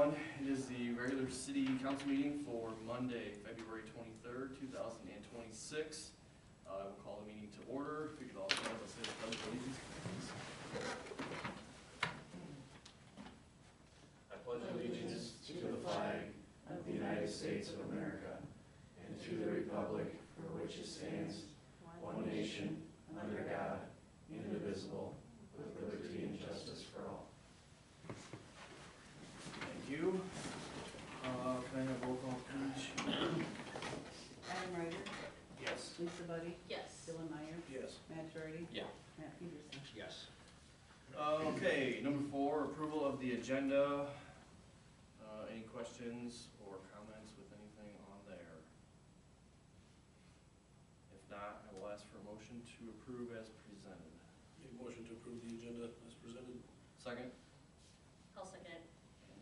everyone. It is the regular city council meeting for Monday, February 23rd, 2026. I will call the meeting to order. If we could all stand, let's say the pledge of allegiance. I pledge allegiance to the flag of the United States of America and to the republic for which it stands, one nation, under God, indivisible, with liberty and justice for all. Thank you. Can I have roll call, please? Adam Ryder, Yes. Lisa Buddy, Yes. Dylan Meyer, Yes. Matt Doherty, Yeah. Matt Peterson. Yes. Okay, number 4, approval of the agenda. Any questions or comments with anything on there? If not, I will ask for a motion to approve as presented. Make a motion to approve the agenda as presented. Second, I'll second it.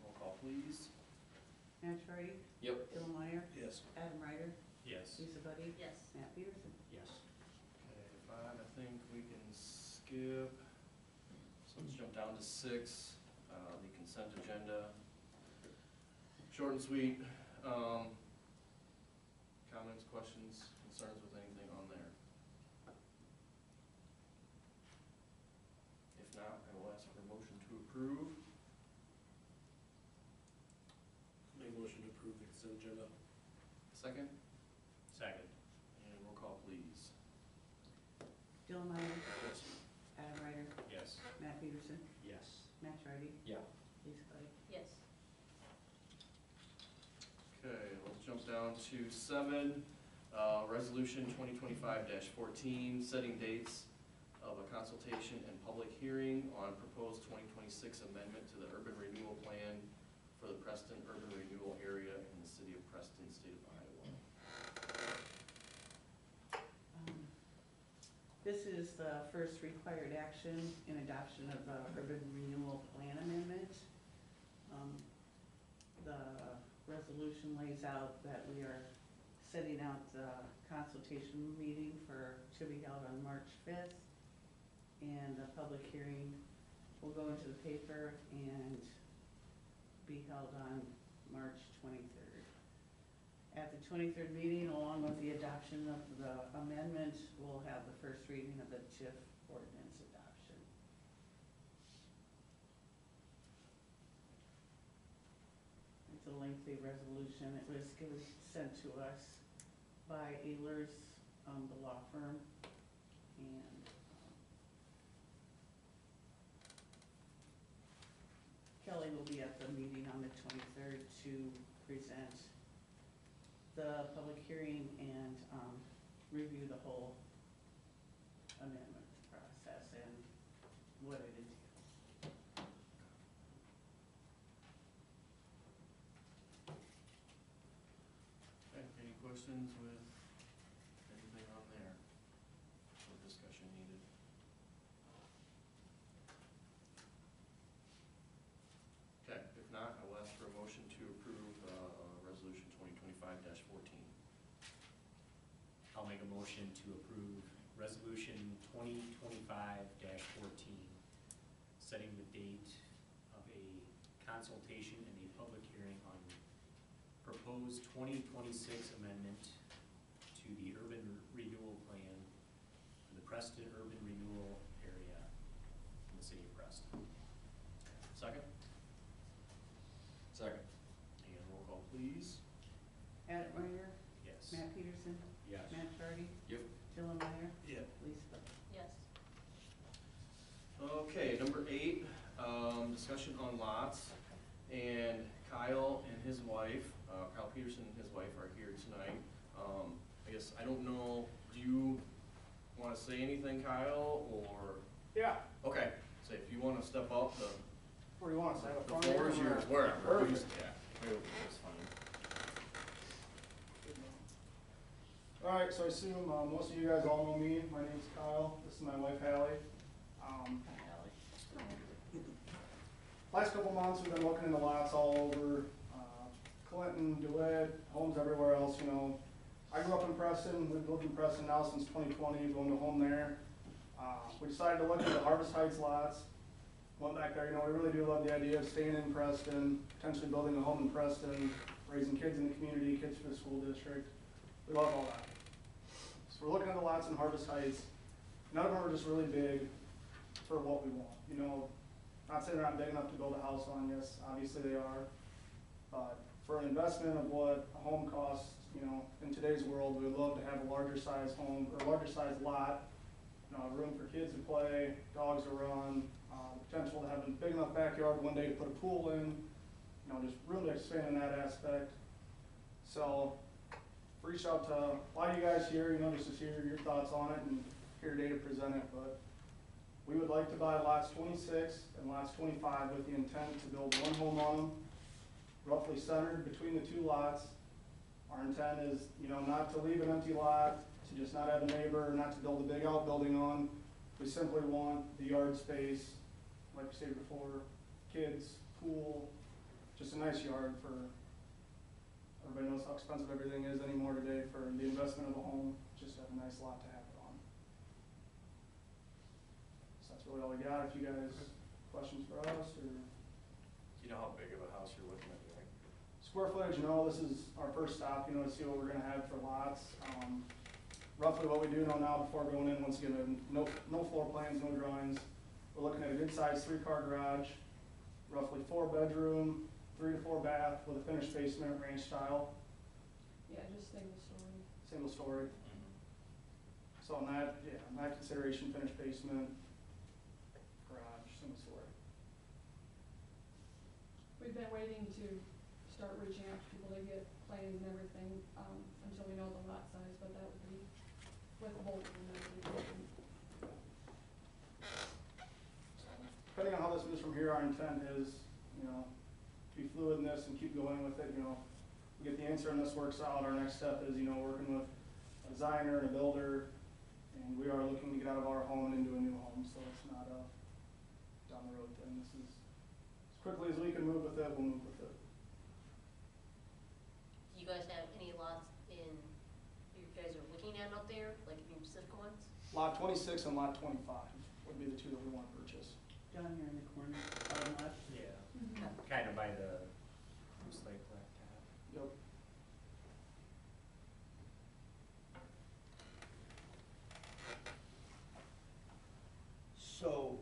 roll call please. Matt Doherty, Yep. Dylan Meyer, Yes. Adam Ryder, Yes. Lisa Buddy, Yes. Matt Peterson. Yes. Okay, 5, I think we can skip. So let's jump down to 6, the consent agenda. Short and sweet. Comments, questions, concerns with anything on there? If not, I will ask for a motion to approve. Make a motion to approve the consent agenda. Second, Second. and roll call please. Dylan Meyer, Yes. Adam Ryder, Yes. Matt Peterson, Yes. Matt Doherty, Yeah. Lisa Buddy. Yes. Okay, let's jump down to 7, Resolution 2025-14, setting dates of a consultation and public hearing on proposed 2026 amendment to the urban renewal plan for the Preston urban renewal area in the city of Preston, state of Iowa. This is the first required action in adoption of the urban renewal plan amendment. The resolution lays out that we are setting out the consultation meeting to be held on March 5th. And the public hearing will go into the paper and be held on March 23rd. At the 23rd meeting, along with the adoption of the amendment, we'll have the first reading of the TIF ordinance adoption. It's a lengthy resolution. It was sent to us by Ehlers, the law firm, and Kelly will be at the meeting on the 23rd to present the public hearing and review the whole amendment process and what it entails. Okay, any questions with anything on there? Or discussion needed? Okay, if not, I will ask for a motion to approve Resolution 2025-14. I'll make a motion to approve Resolution 2025-14, setting the date of a consultation and a public hearing on proposed 2026 amendment to the urban renewal plan for the Preston urban renewal area in the city of Preston. Second? Second. And roll call, please. Adam Ryder, Yes. Matt Peterson, Yes. Matt Doherty, Yep. Dylan Meyer, Yeah. Lisa Buddy. Yes. Okay, number 8, discussion on lots. And Kyle and his wife, Kyle Peterson and his wife are here tonight. I guess, I don't know, do you want to say anything, Kyle, or? Yeah, Okay, so if you want to step up, where do you want us? I have a the front floor is end or- yours, wherever. Perfect. Yeah, right over there, that's fine. All right, so I assume most of you guys all know me. My name's Kyle. This is my wife, Hallie. Last couple months, we've been looking into lots all over Clinton, DeWitt, homes everywhere else, you know. I grew up in Preston, we've lived in Preston now since 2020, going to home there. We decided to look at the Harvest Heights lots. went back there, you know, we really do love the idea of staying in Preston, potentially building a home in Preston, raising kids in the community, kids for the school district. We love all that. So we're looking at the lots in Harvest Heights. None of them are just really big for what we want. You know, not saying they're not big enough to build a house on, yes, obviously they are. But for an investment of what a home costs, you know, in today's world, we would love to have a larger size home, or a larger size lot. You know, room for kids to play, dogs to run, potential to have a big enough backyard one day to put a pool in, you know, just room to expand in that aspect. So, reach out to a lot of you guys here, you know, just to hear your thoughts on it and here today to present it, but we would like to buy lots 26 and lots 25 with the intent to build one home on them, roughly centered between the two lots. Our intent is, you know, not to leave an empty lot, to just not have a neighbor, not to build a big outbuilding on. We simply want the yard space, like we said before, kids, pool, just a nice yard for, everybody knows how expensive everything is anymore today for the investment of a home, just to have a nice lot to have it on. So that's really all we got. If you guys, questions for us, or? Do you know how big of a house you're looking at doing? Square footage, no, this is our first stop, you know, to see what we're gonna have for lots. Roughly what we do know now before going in, once again, no floor plans, no drawings. We're looking at a good sized 3-car garage, roughly 4 bedroom, 3 to 4 bath with a finished basement, ranch style, Yeah, just single story. single story. So in that, yeah, in that consideration, finished basement, garage, single story. We've been waiting to start reaching out to people to get plans and everything, until we know the lot size, but that would be with both of them. Depending on how this moves from here, our intent is, you know, to be fluid in this and keep going with it, you know. We get the answer and this works out, our next step is, you know, working with a designer and a builder, and we are looking to get out of our home and into a new home, so it's not a down the road thing. This is, as quickly as we can move with it, we'll move with it. Do you guys have any lots you guys are looking at out there, like any specific ones? Lot 26 and lot 25 would be the two that we want to purchase. Down here in the corner, bottom left. Yeah, Mhm. kind of by the Moose Lake Blacktop. Yep. So,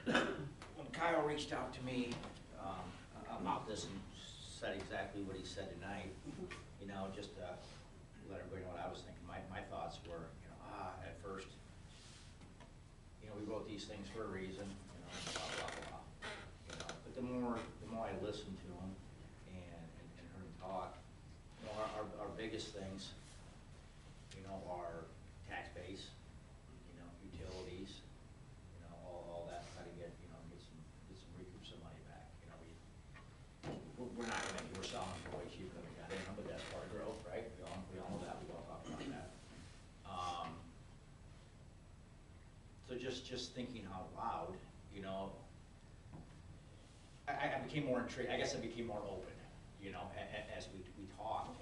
when Kyle reached out to me about this and said exactly what he said tonight, you know, just to let everybody know what I was thinking, my thoughts were, you know, at first, you know, we wrote these things for a reason, you know, blah, blah, blah. You know, but the more I listened to him and heard him talk, you know, our biggest things, you know, are tax base, you know, utilities, you know, all that, try to get, you know, recoup some money back. You know, we're not gonna, we're selling for way cheaper than we got in, but that's part of growth, right? We all know that, we all talk about that. So just thinking out loud, you know, I became more intrigued, I guess I became more open, you know, as we talked.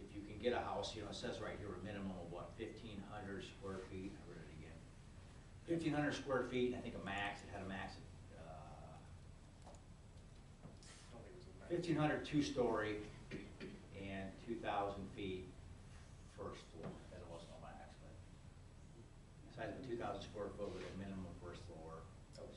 If you can get a house, you know, it says right here, a minimum of what, 1,500 square feet, I read it again. 1,500 square feet, and I think a max, it had a max of, 1,500 2-story and 2,000 feet first floor. That was no max, but size of a 2,000 square foot with a minimum first floor,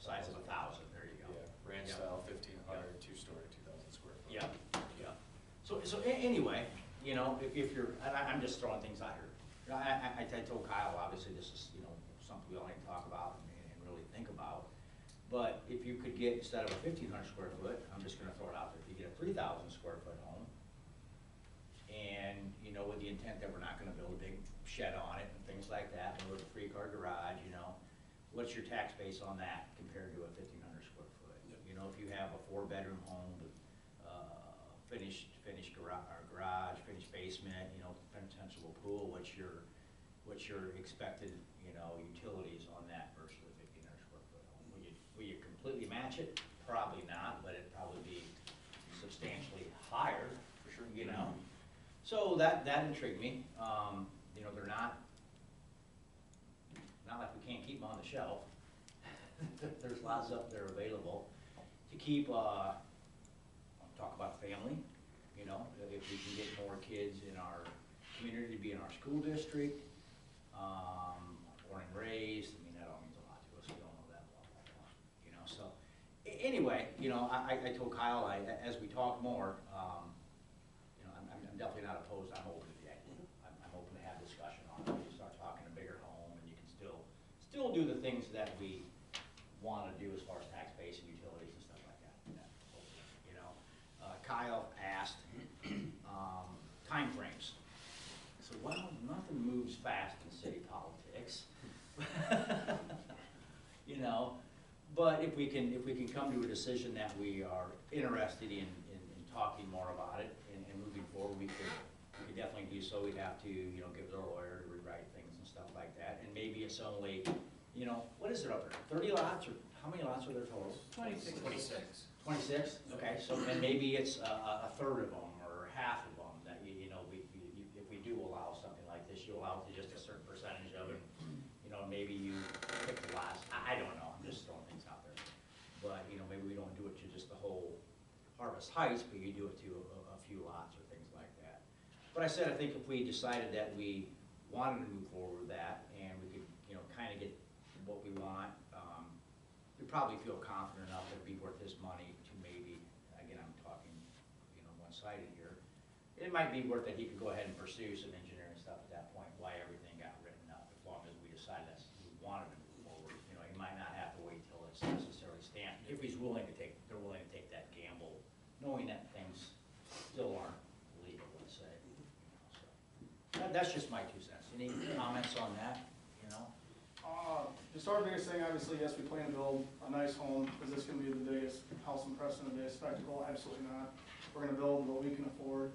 size of 1,000. There you go. Yeah, ranch Yep. style, 1,500, 2-story, 2,000 square foot. Yeah, yeah. So anyway, you know, if you're, and I'm just throwing things out here. I told Kyle, obviously, this is, you know, something we all need to talk about and really think about. But if you could get, instead of a 1,500 square foot, I'm just gonna throw it out there, if you get a 3,000 square foot home, and, you know, with the intent that we're not gonna build a big shed on it and things like that, and with a 3-car garage, you know, what's your tax base on that compared to a 1,500 square foot? Yep. You know, if you have a 4-bedroom home with, finished garage, finished basement, you know, potential pool, what's your expected, you know, utilities on that versus a 1,500 square foot home? Will you completely match it? Probably not, but it'd probably be substantially higher, for sure, you know? So that intrigued me. You know, they're not like we can't keep them on the shelf. There's lots up there available to keep, talk about family, you know, if we can get more kids in our community to be in our school district, born and raised, I mean, that all means a lot to us, we all know that, blah, blah, blah, you know, so. Anyway, you know, I told Kyle, as we talk more, you know, I'm definitely not opposed, I'm open to the idea. I'm open to have discussion on it, you start talking a bigger home, and you can still do the things that we wanna do as far as tax base and utilities and stuff like that, you know. Kyle asked, timeframes. So, well, nothing moves fast in city politics. You know, but if we can come to a decision that we are interested in talking more about it and moving forward, we could definitely do so. We'd have to, you know, give our lawyer to rewrite things and stuff like that. And maybe it's only, you know, what is it up there, 30 lots, or how many lots are there total? 26. 26, okay, so then maybe it's a third of them or half of them that, you know, if we do allow something like this, you allow it to just a certain percentage of it. You know, maybe you pick the lots, I don't know, I'm just throwing things out there. But, you know, maybe we don't do it to just the whole Harvest Heights, but you do it to a few lots or things like that. But I said, I think if we decided that we wanted to move forward with that and we could, you know, kind of get what we want, we probably feel confident enough that it'd be worth this money to maybe, again, I'm talking, you know, one-sided here. It might be worth that he could go ahead and pursue some engineering stuff at that point, why everything got written up, as long as we decide that we wanted to move forward. You know, he might not have to wait till it's necessarily stamped, if he's willing to take, they're willing to take that gamble, knowing that things still aren't legal, let's say. You know, so that's just my 2 cents. Any comments on that, you know? Just our biggest thing, obviously, yes, we plan to build a nice home. Is this gonna be the biggest house in Preston, the biggest spectacle? Absolutely not. We're gonna build what we can afford.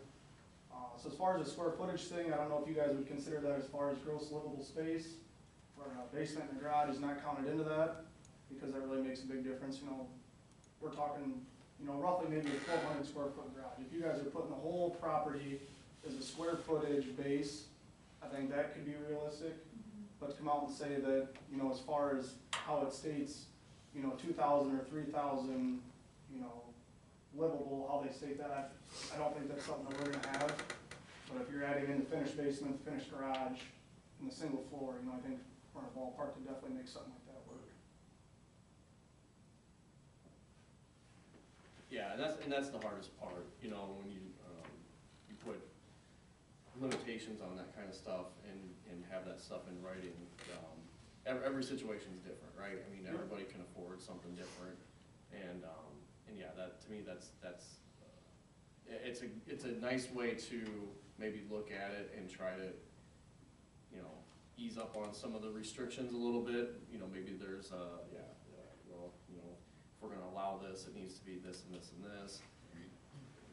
So as far as the square footage thing, I don't know if you guys would consider that as far as gross livable space. Where a basement and a garage is not counted into that, because that really makes a big difference. You know, we're talking, you know, roughly maybe a 1,200 square foot garage. If you guys are putting the whole property as a square footage base, I think that could be realistic. But to come out and say that, you know, as far as how it states, you know, 2,000 or 3,000, you know, livable, how they state that, I don't think that's something that we're gonna have. But if you're adding in the finished basement, the finished garage, and the single floor, you know, I think we're in a ballpark to definitely make something like that work. Yeah, and that's the hardest part, you know, when you put limitations on that kind of stuff and have that stuff in writing. Every situation is different, right? I mean, everybody can afford something different, and yeah, that, to me, it's a nice way to maybe look at it and try to, you know, ease up on some of the restrictions a little bit. You know, maybe there's well, you know, if we're gonna allow this, it needs to be this and this and this.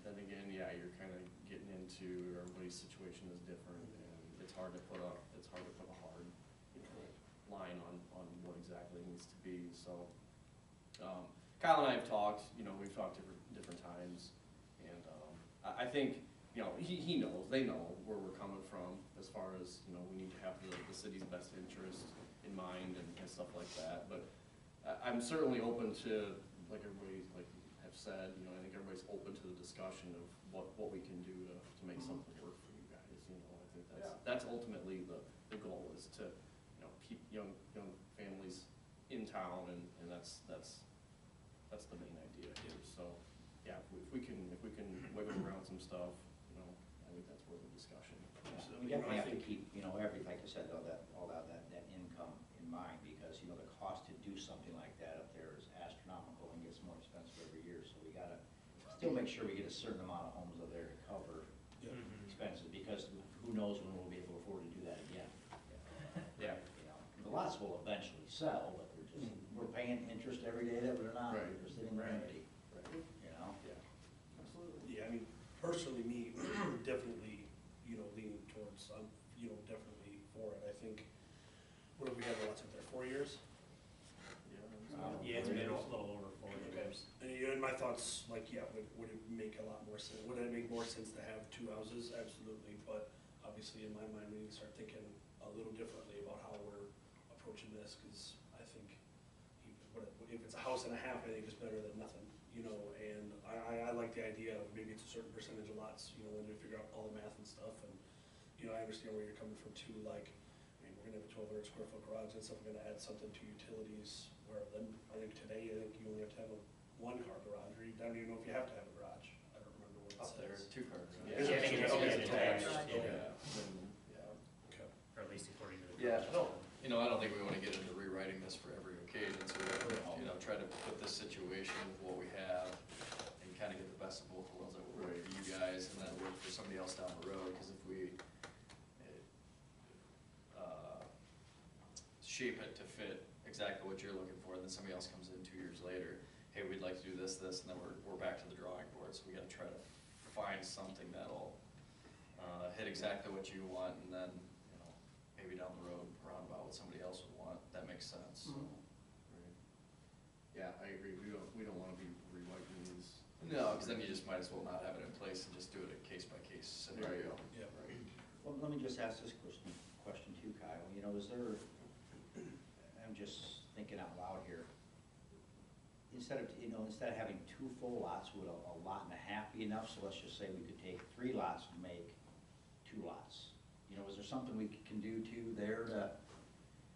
Then again, yeah, you're kind of getting into, everybody's situation is different, and it's hard to put a hard, you know, line on what exactly it needs to be. So, Kyle and I have talked, you know, we've talked different times, and I think, you know, he knows, they know where we're coming from as far as, you know, we need to have the city's best interest in mind and stuff like that. But I'm certainly open to, like everybody, like have said, you know, I think everybody's open to the discussion of what we can do to make something work for you guys. You know, I think that's ultimately the goal, is to, you know, keep young families in town, and that's the main idea here. So yeah, if we can wiggle around some stuff, you know, I think that's worth a discussion. We definitely have to keep, you know, like I said, all that income in mind, because, you know, the cost to do something like that up there is astronomical and gets more expensive every year. So we gotta still make sure we get a certain amount of homes up there to cover expenses, because who knows when we'll be able to afford to do that again. Yeah. You know, the lots will eventually sell, but we're paying interest every day that we're not, Right. we're sitting empty, you know? Yeah. Absolutely. Yeah, I mean, personally, me, definitely, you know, leaning towards, you know, definitely for it. I think, what have we had the lots up there, 4 years? Yeah, it's been a little over 4 years. And, you know, in my thoughts, like, yeah, would it make a lot more sense? Would it make more sense to have 2 houses? Absolutely, but obviously in my mind, we need to start thinking a little differently about how we're approaching this, because I think even if it's a house and a half, I think it's better than nothing, you know, and I like the idea of maybe it's a certain percentage of lots, you know, when you figure out all the math and stuff, and, you know, I understand where you're coming from too, like, I mean, we're gonna have a 1,200 square foot garage, and stuff, we're gonna add something to utilities, where then, I think today, I think you only have to have a one-car garage, or you don't even know if you have to have a garage, I don't remember what it Up there, says. 2 cars. Yeah. Yeah, I think it has to be Okay. attached, Yeah. yeah, Okay. or at least according to the. Yeah, no, you know, I don't think we wanna get into rewriting this for every occasion, so, you know, try to put this situation with what we have and kinda get the best of both worlds that will work for you guys and that'll work for somebody else down the road, cause if we shape it to fit exactly what you're looking for, and then somebody else comes in 2 years later, hey, we'd like to do this, and then we're back to the drawing board, so we gotta try to find something that'll hit exactly what you want, and then, you know, maybe down the road, roundabout what somebody else would want, that makes sense, so. Mhm. Yeah, I agree, we don't wanna be rewriting these. No, cause then you just might as well not have it in place and just do it a case-by-case scenario. Yeah. Right. Well, let me just ask this question too, Kyle. You know, is there, I'm just thinking out loud here. Instead of having 2 full lots, would a lot and a half be enough? So let's just say we could take 3 lots and make 2 lots. You know, is there something we can do too there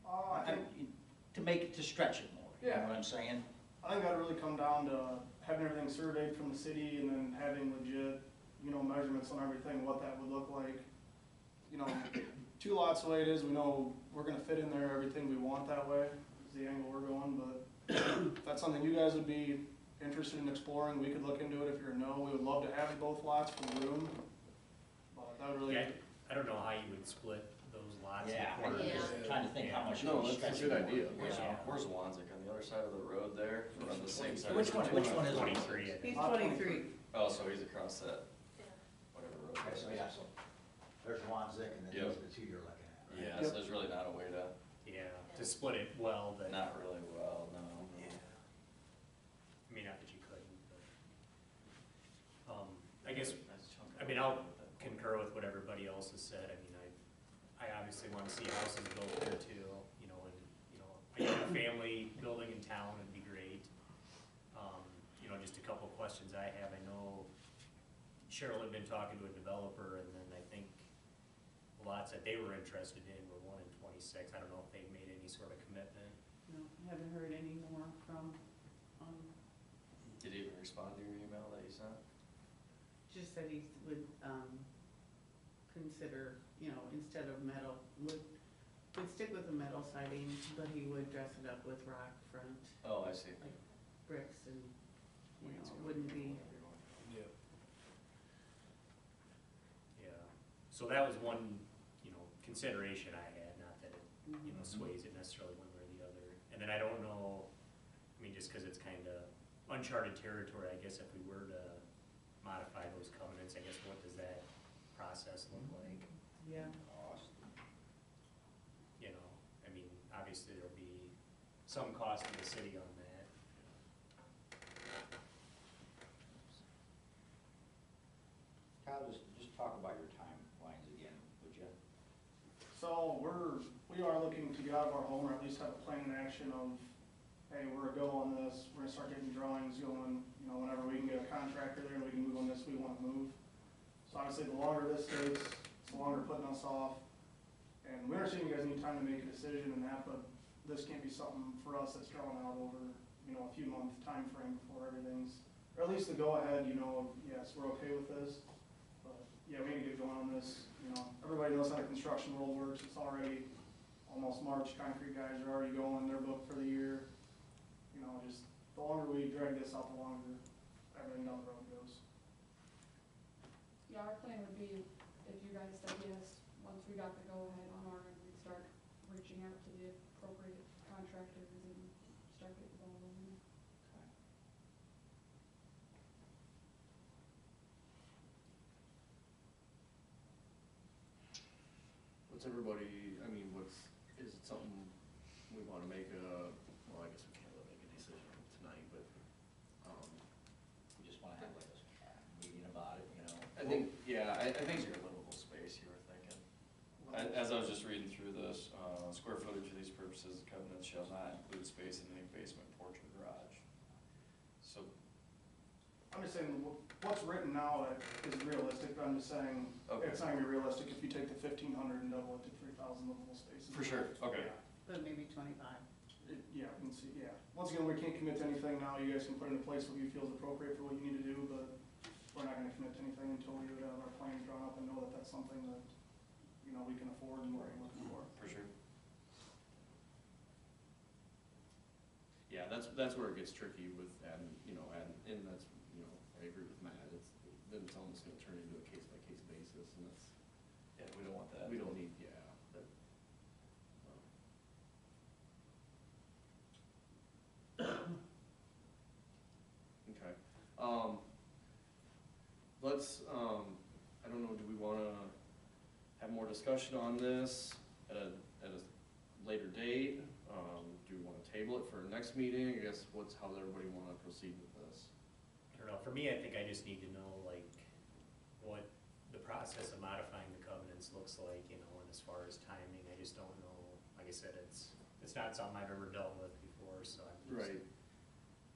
I think, to make it, to stretch it more? You know what I'm saying? I think that'd really come down to having everything surveyed from the city and then having legit, you know, measurements on everything, what that would look like. You know, 2 lots the way it is, we know we're gonna fit in there everything we want that way, is the angle we're going, but if that's something you guys would be interested in exploring, we could look into it. If you're a no, we would love to have both lots for the room, but that would really. Yeah, I don't know how you would split those lots in Yeah, I'm quarters. Yeah. just trying to think how much. No, we that's stretch a good it more. idea. Yeah. Where's Wanzik, on the other side of the road there, or on the same side? Which one is it? 23, I think. He's 23. Oh, so he's across that, Yeah. whatever road. Okay, so yeah, so there's Wanzik and then Yep. those are the 2 you're looking at, right? Yeah, so there's really not a way to, Yeah, to split it well, but, I not really well, no. mean, not that you couldn't, but, I guess, I mean, I'll concur with what everybody else has said. I mean, I obviously want to see houses built there too, you know, and, you know, a young family building in town would be great. You know, just a couple of questions I have. I know Cheryl had been talking to a developer, and then I think the lots that they were interested in were 1 and 26. I don't know if they've made any sort of commitment. No, haven't heard any more from, Did he even respond to your email that you sent? just that he would, consider, you know, instead of metal, would stick with the metal siding, but he would dress it up with rock front, Oh, I see. like bricks and, you know, it wouldn't be, Yeah. Yeah. So that was one, you know, consideration I had, not that it, you know, sways it necessarily one way or the other. And then I don't know, I mean, just because it's kind of uncharted territory, I guess if we were to modify those covenants, I guess what does that process look like? yeah. Cost. You know, I mean, obviously there'll be some cost to the city on that. Kyle, just talk about your timelines again, would you? So we are looking to get out of our home, or at least have a plan in action of, hey, we're a go on this, we're gonna start getting drawings going, you know, whenever we can get a contractor there and we can move on this, we wanna move. So obviously, the longer this takes, the longer putting us off. And we understand you guys need time to make a decision and that, but this can't be something for us that's drawn out over, you know, a few month time frame before everything's, or at least the go ahead, you know, yes, we're okay with this. But yeah, we need to get going on this, you know, everybody knows how the construction world works, it's already almost March, concrete guys are already going, they're booked for the year. You know, just the longer we drag this out, the longer everything down the road goes. Yeah, our plan would be, if you guys said yes, once we got the go-ahead on our end, we'd start reaching out to the appropriate contractors and start getting the ball rolling. What's everybody, I mean, is it something we wanna make well, I guess we can't really make a decision tonight, but, We just wanna have like a meeting about it, you know? I think, yeah, I think your livable space, you were thinking. As I was just reading through this, square footage for these purposes, the covenants shall not include space in any basement, porch, I'm just saying, what's written now is realistic, but I'm just saying, Okay. it's not gonna be realistic if you take the 1,500 and double it to 3,000 livable spaces. For sure, okay. Yeah. But maybe 25. Yeah, we can see, yeah. Once again, we can't commit to anything now, you guys can put into place what you feel is appropriate for what you need to do, but we're not gonna commit to anything until we have our plans drawn up and know that that's something that, you know, we can afford and what we're looking for. For sure. Yeah, that's where it gets tricky with, and, you know, and that's, you know, I agree with Matt, then it's almost gonna turn into a case-by-case basis, and that's, Yeah, we don't want that. we don't need, yeah, that. Okay, I don't know, do we wanna have more discussion on this at a later date? Do we wanna table it for our next meeting? I guess how does everybody wanna proceed with this? I don't know, for me, I think I just need to know, like, what the process of modifying the covenants looks like, you know, and as far as timing, I just don't know. Like I said, it's not something I've ever dealt with before, so I'm just Right.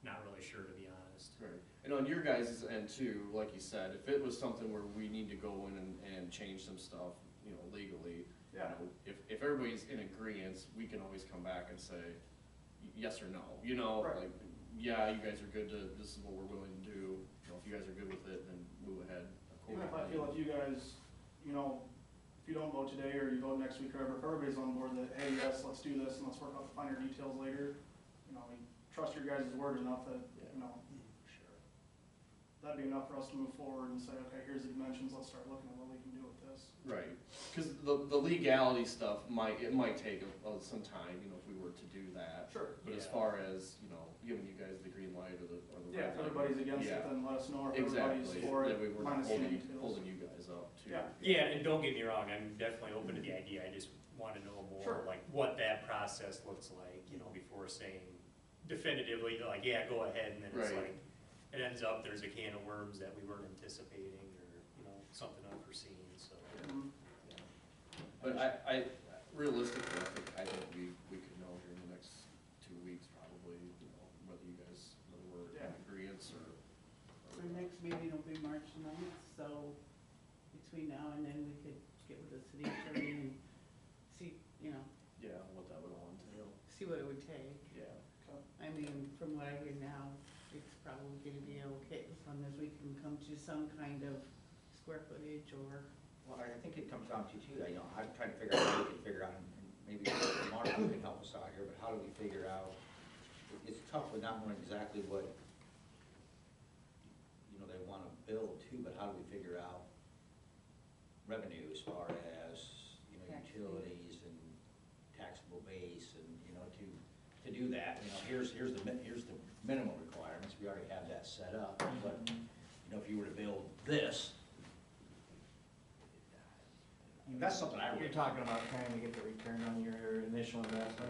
not really sure, to be honest. Right, and on your guys' end too, like you said, if it was something where we need to go in and change some stuff, you know, legally, you Yeah. know, if everybody's in agreement, we can always come back and say yes or no, you know, Right. like, yeah, you guys are good to, this is what we're willing to do, you know, if you guys are good with it, then move ahead Even if I accordingly. feel like you guys, you know, if you don't vote today or you vote next week, or if everybody's on board that, hey, yes, let's do this and let's work out the finer details later, you know, we trust your guys' word enough that, you know, Sure. that'd be enough for us to move forward and say, okay, here's the dimensions, let's start looking at what we can do with this. Right, cause the legality stuff might take some time, you know, if we were to do that. Sure. But as Yeah. far as, you know, giving you guys the green light or the Yeah, red if light. everybody's against it, Yeah. then let us know, or if everybody's Exactly, for that we it, were minus the holding details. you guys up too. Yeah. Yeah, and don't get me wrong, I'm definitely open to the idea, I just wanna know Sure. more, like, what that process looks like, you know, before saying definitively, like, yeah, go ahead, and then it's Right. like, it ends up, there's a can of worms that we weren't anticipating, or, you know, something unforeseen, so. Mhm. But realistically, I think we could know here in the next 2 weeks probably, you know, whether you guys, whether we're in Yeah. agreement or. Our next meeting will be March 9th, so between now and then, we could get with the city attorney and see, you know, Yeah, what that would all entail, see what it would take. yeah. I mean, from what I hear now, it's probably gonna be okay, as long as we can come to some kind of square footage or, Well, I think it comes down to too, you know, I'm trying to figure out how we can figure out, and maybe Mark can help us out here, but how do we figure out, it's tough with not knowing exactly what, you know, they wanna build too, but how do we figure out revenue as far as, you know, Tax base. utilities and taxable base and, you know, to do that, you know, here's the minimum requirements, we already have that set up, but, you know, if you were to build this, that's something I You're would. talking about trying to get the return on your initial investment.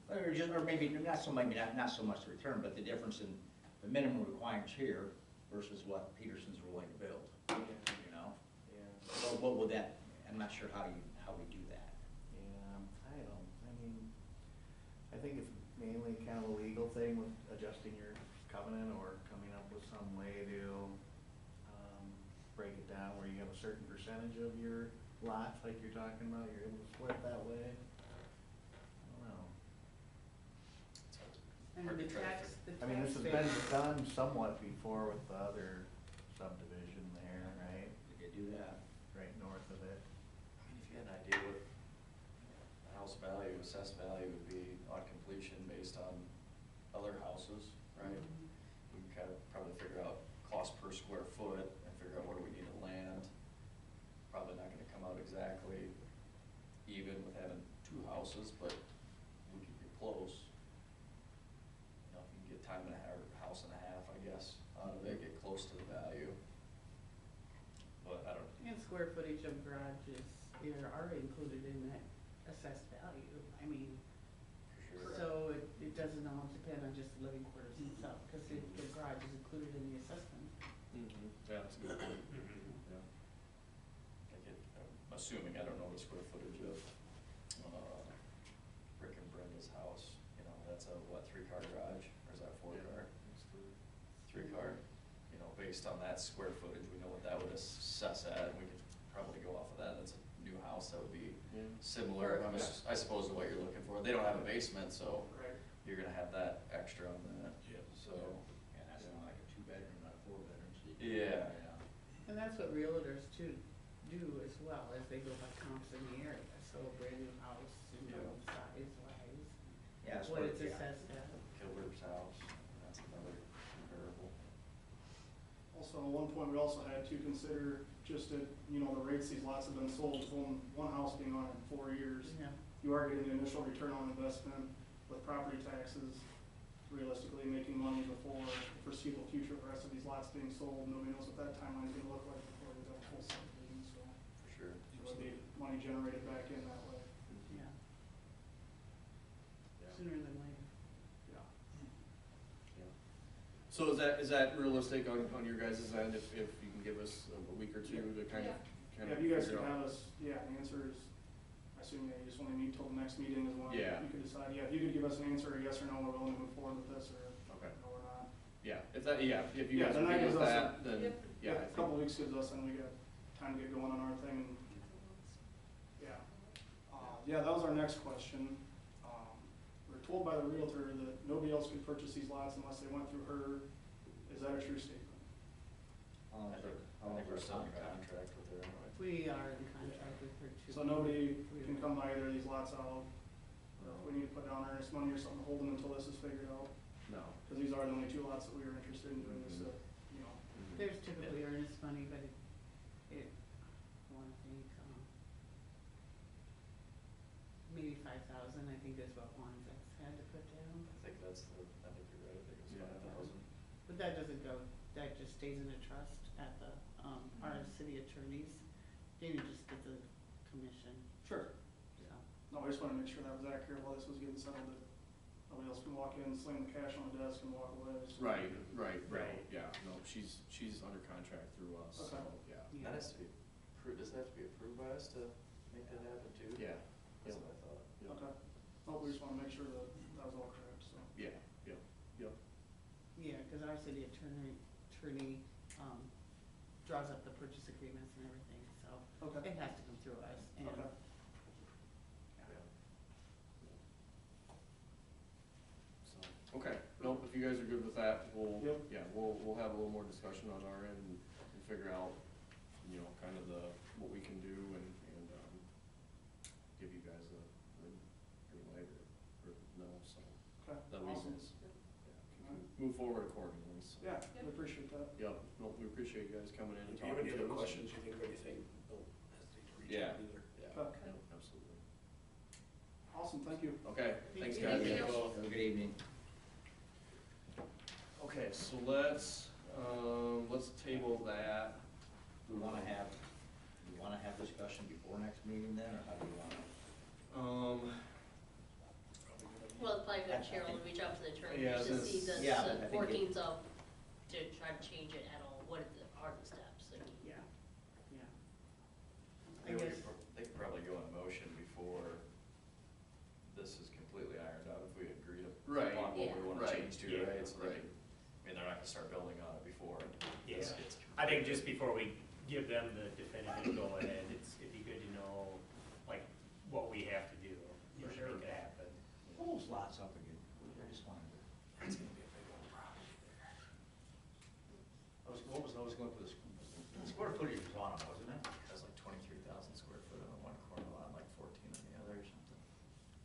Correct. Or maybe, not so much the return, but the difference in the minimum requirements here versus what Peterson's willing to build, you know? Yeah, So what would that, I'm not sure how we do that. I think it's mainly kind of a legal thing with adjusting your covenant or coming up with some way to, break it down where you have a certain percentage of your lots, like you're talking about, you're able to split that way. I don't know. and Hard to the try to tax, the I mean, this tax has been base. done somewhat before with the other subdivision there, right? We could do that. Right north of it. If you had an idea what the house value, assessed value would be on completion based on other houses, right? We can kind of probably figure out cost per square foot and figure out what do we need to land. Probably not gonna come out exactly even with having 2 houses, but we could get close. You know, if you can get time and a half, or house and a half, I guess, out of it, get close to the value. But I don't, And square footage of garages are included in that assessed value. I mean, for sure. so it doesn't all depend on just the living quarters itself, because the garage is included in the assessment. Yeah, that's a good point, Mhm. yeah. I'm assuming, I don't know the square footage of, Rick and Brenda's house, you know, that's a, what, 3-car garage, or is that 4-car? It's the- 3-car, based on that square footage, we know what that would assess at, and we could probably go off of that. That's a new house, that would be Yeah. similar, I suppose, to what you're looking for. They don't have a basement, so Right. you're gonna have that extra on that, Yeah. so. And that's not like a two-bedroom, not a four-bedroom, so you can. Yeah. And that's what realtors too do as well, as they go by comps in the area, so a brand new house, you know, size wise, Yeah, it's what worth- it's yeah. assessed at. Kilberg's house, that's another comparable. Also, at one point, we also had to consider just at, you know, the rates these lots have been sold, with only one house being on it in 4 years. Yeah, You are getting the initial return on investment with property taxes, realistically making money before the foreseeable future of the rest of these lots being sold. Nobody knows what that timeline's gonna look like before we have a full subdivision, so For sure. it would be money generated back in that way. yeah, Yeah. sooner than later. Yeah. So is that realistic on your guys' end, if you can give us a week or two to kind of Yeah, if you guys figure could out? have us, yeah, the answer is, I assume, yeah, you just wanna meet till the next meeting is when Yeah. you could decide, yeah, if you could give us an answer, yes or no, we're willing to move forward with this, or Okay. no, we're not. Yeah, if you Yeah, guys then are that good gives with us that, then, Yep. yeah. I A think- couple weeks gives us, and we got time to get going on our thing, and, yeah. Yeah, that was our next question. We're told by the realtor that nobody else could purchase these lots unless they went through her. Is that a true statement? I think we're still in contract with her, anyway. We are in contract with her too. So nobody can come buy either of these lots out, or if we need to put down earnest money or something, to hold them until this is figured out? No. Because these are the only 2 lots that we were interested in doing this, you know. There's typically earnest money, but it, I wanna think, maybe 5,000, I think is what Wanzet's had to put down. I think you're right, I think it's Yeah. 5,000. But that doesn't go, that just stays in a trust at the, our city attorneys. Danny just gets a commission, Sure. so. No, I just wanted to make sure that was accurate while this was getting settled, that nobody else can walk in, slam the cash on the desk and walk away. so- Right. Yeah, no, she's under contract through us, so, Okay. yeah. Yeah. That has to be approved, doesn't that have to be approved by us to make that happen too? Yeah. That's what I thought. Yep. Okay. Oh, we just want to make sure that that was all correct, so. Yeah. Yeah, cause our city attorney, draws up the purchase agreements and everything, so Okay. it has to come through us, and. Okay. So, okay, no, if you guys are good with that, we'll, Yep. yeah, we'll have a little more discussion on our end and figure out, you know, kind of what we can do and, give you guys a green light or no, so. Okay, That we awesome. can move forward accordingly, so. Yeah, I appreciate that. Yep, no, we appreciate you guys coming in and If you have talking any to other us. questions you think of anything, don't hesitate to reach Yeah. out either. Yeah, Okay. absolutely. Awesome, thank you. Okay, thanks you. guys. Thank you. Have a good evening. Okay, so let's table that. Do we wanna have discussion before next meeting then, or how do you wanna? Well, it's probably I- good I Cheryl to think- reach out to the attorney Yeah, to see since- the Yeah, but I think it- workings of, to try to change it at all, what are the steps? I mean, Yeah, yeah. I They guess, could probably go in motion before this is completely ironed out, if we agree Right. upon what we Yeah. wanna Right. change to, Yeah. right? So they Right. can- I mean, they're not gonna start building on it before Yeah. this gets. I think just before we give them the definitive go-ahead, it'd be good to know, like, what we have to do For to sure. make it happen. Pull those lots up again, I just wanted to. It's gonna be a big old property there. What was, I was going for the square footage was on them, wasn't it? Has like 23,000 square foot on one corner lot, and like 14 on the other or something.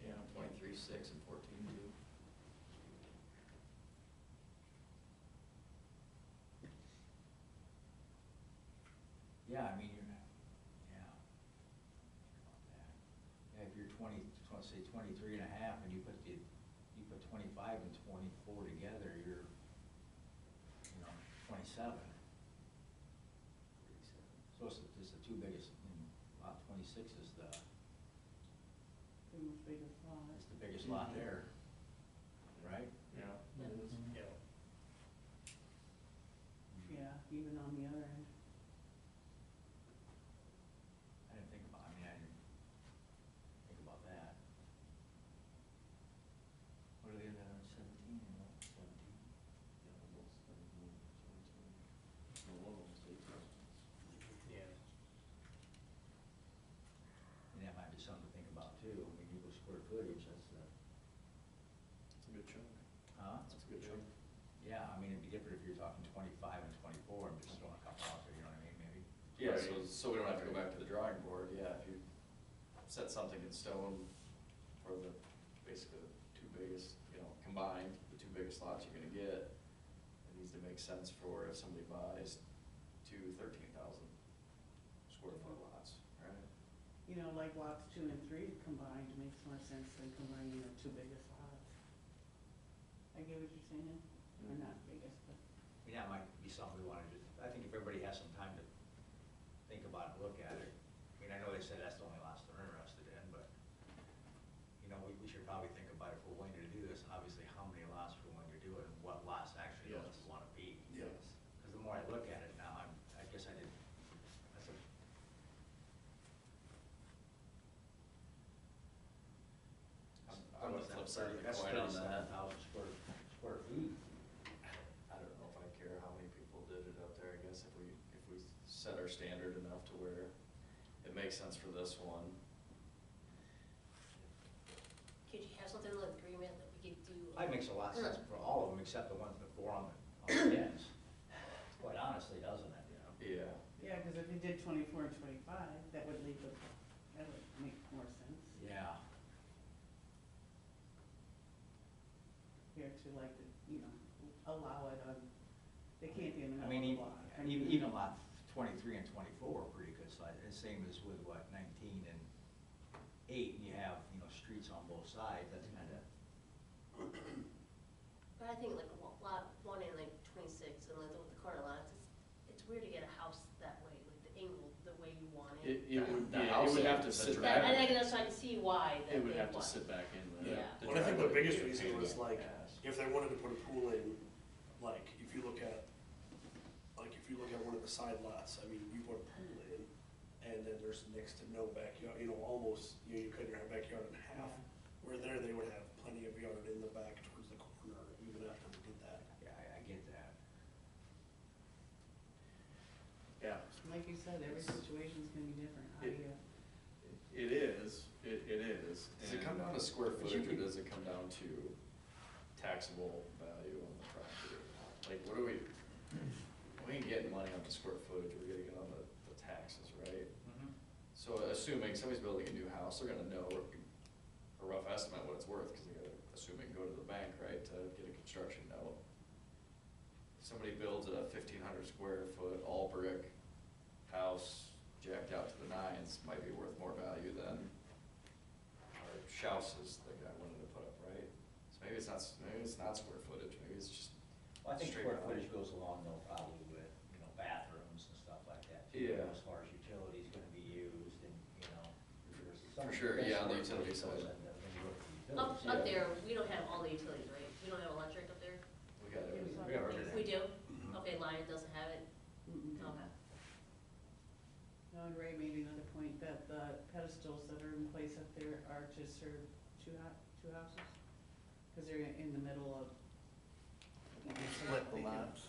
Yeah, 23.6 and 14.2. Yeah, I mean, yeah. Yeah, if you're say 23 and a half, and you put 25 and 24 together, you're, 27. So it's the 2 biggest, lot 26 is the biggest lot. biggest lot there, right? Yeah. Yeah. it is. Yeah. Yeah, even on the other end. I didn't think about that. What are the other 17 and what, 17? Yeah, I mean, it'd be different if you're talking 25 and 24 and just throwing a couple out there, you know what I mean, maybe? Yeah, so we don't have to go back to the drawing board, yeah, if you set something in stone for the, basically the two biggest, you know, combined, the two biggest lots you're gonna get, it needs to make sense for if somebody buys two 13,000 square foot lots, right? You know, like lots 2 and 3 combined makes more sense than combining the two biggest lots. I get what you're saying, or not biggest, but. I mean, that might be something we wanted to, I think if everybody has some time to think about it, look at it. I mean, I know they said that's the only lots they're interested in, but, you know, we should probably think about if we're willing to do this, obviously how many lots we're willing to do it, and what lots actually those Yes. want to be. Yes. Because the more I look at it now, I guess I didn't, that's a. I'm on the flip side of the coin on that. 37,000 square feet. I don't know if I care how many people did it up there, I guess if we set our standard enough to where it makes sense for this one. Could you have something like agreement that we could do? It makes a lot of sense for all of them, except the ones before on the ends. Quite honestly, doesn't it, you know? Yeah. Yeah, because if you did 24 and 25, that would leave it, that would make more sense. Yeah. Here to like, you know, allow it on, they can't be in the I mean, middle of the lot. even lot 23 and 24 are pretty good size, and same as with what, 19 and 8, and you have, you know, streets on both sides, that's kind of, But I think like lot 1 and like 26 and like with the corner lots, it's weird to get a house that way, like the angle, the way you want it. It would, The yeah, it would house have to is sit the back. And I guess I can see why that It would they have to want. sit back in the. Yeah. Well, I think the driveway biggest would be a reason pain was in the like, ass. if they wanted to put a pool in, like, if you look at, like, if you look at one of the side lots, I mean, you put a pool in, and then there's next to no backyard, you know, almost, you know, you cut your backyard in half, where there, they would have plenty of yard in the back towards the corner, even after they did that. yeah, I get that. Yeah, Like you said, every situation's gonna be different, how do you? it is, it is. Does it come down to square footage, or does it come down to taxable value on the property? Like, what do we ain't getting money on the square footage, we're getting it on the taxes, right? So assuming somebody's building a new house, they're gonna know a rough estimate what it's worth, because they gotta, assuming, go to the bank, right, to get a construction note. Somebody builds a 1,500 square foot all brick house, jacked out to the nines, might be worth more value than our houses the guy wanted to put up, right? So maybe it's not square footage, maybe it's just. Well, I think straight square value. footage goes along though probably with, you know, bathrooms and stuff like that. too, Yeah. As far as utilities gonna be used and, you know. there's For some sure, yeah, on the square utility footage side. goes into when you look at the Up utilities, yeah. there, we don't have all the utilities, right? We don't have electric up there? We got everything. We have everything. We do? Okay, Lion doesn't have it? Mm-mm. Okay. No, and Ray made another point that the pedestals that are in place up there are to serve two houses, cause they're in the middle of. you know, Split the they do. lots.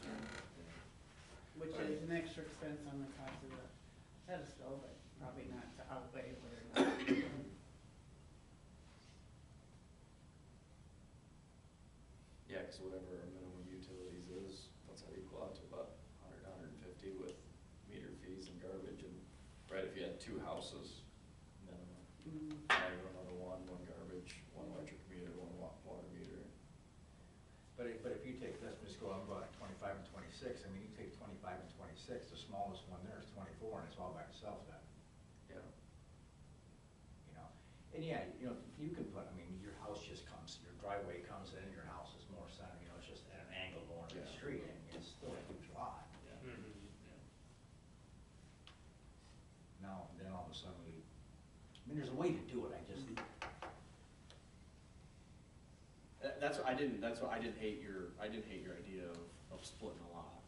Which is an extra expense on the cost of the pedestal, but probably not to outweigh what it. Yeah, cause whatever our minimum utilities is, what's that equal out to, about 150 with meter fees and garbage, and, right, if you had two houses, minimum. Mm, Now you run another one garbage, one electric meter, one water meter. But if you take, let's just go on about 25 and 26, I mean, you take 25 and 26, the smallest one there is 24, and it's all by itself then, Yeah. you know? And yeah, you know, you can put, I mean, your house just comes, your driveway comes in, your house is more center, you know, it's just at an angle going to the Yeah. street, and it's still a huge lot. Now, then all of a sudden we, I mean, there's a way to do it, I just, That's what I didn't hate your idea of splitting a lot.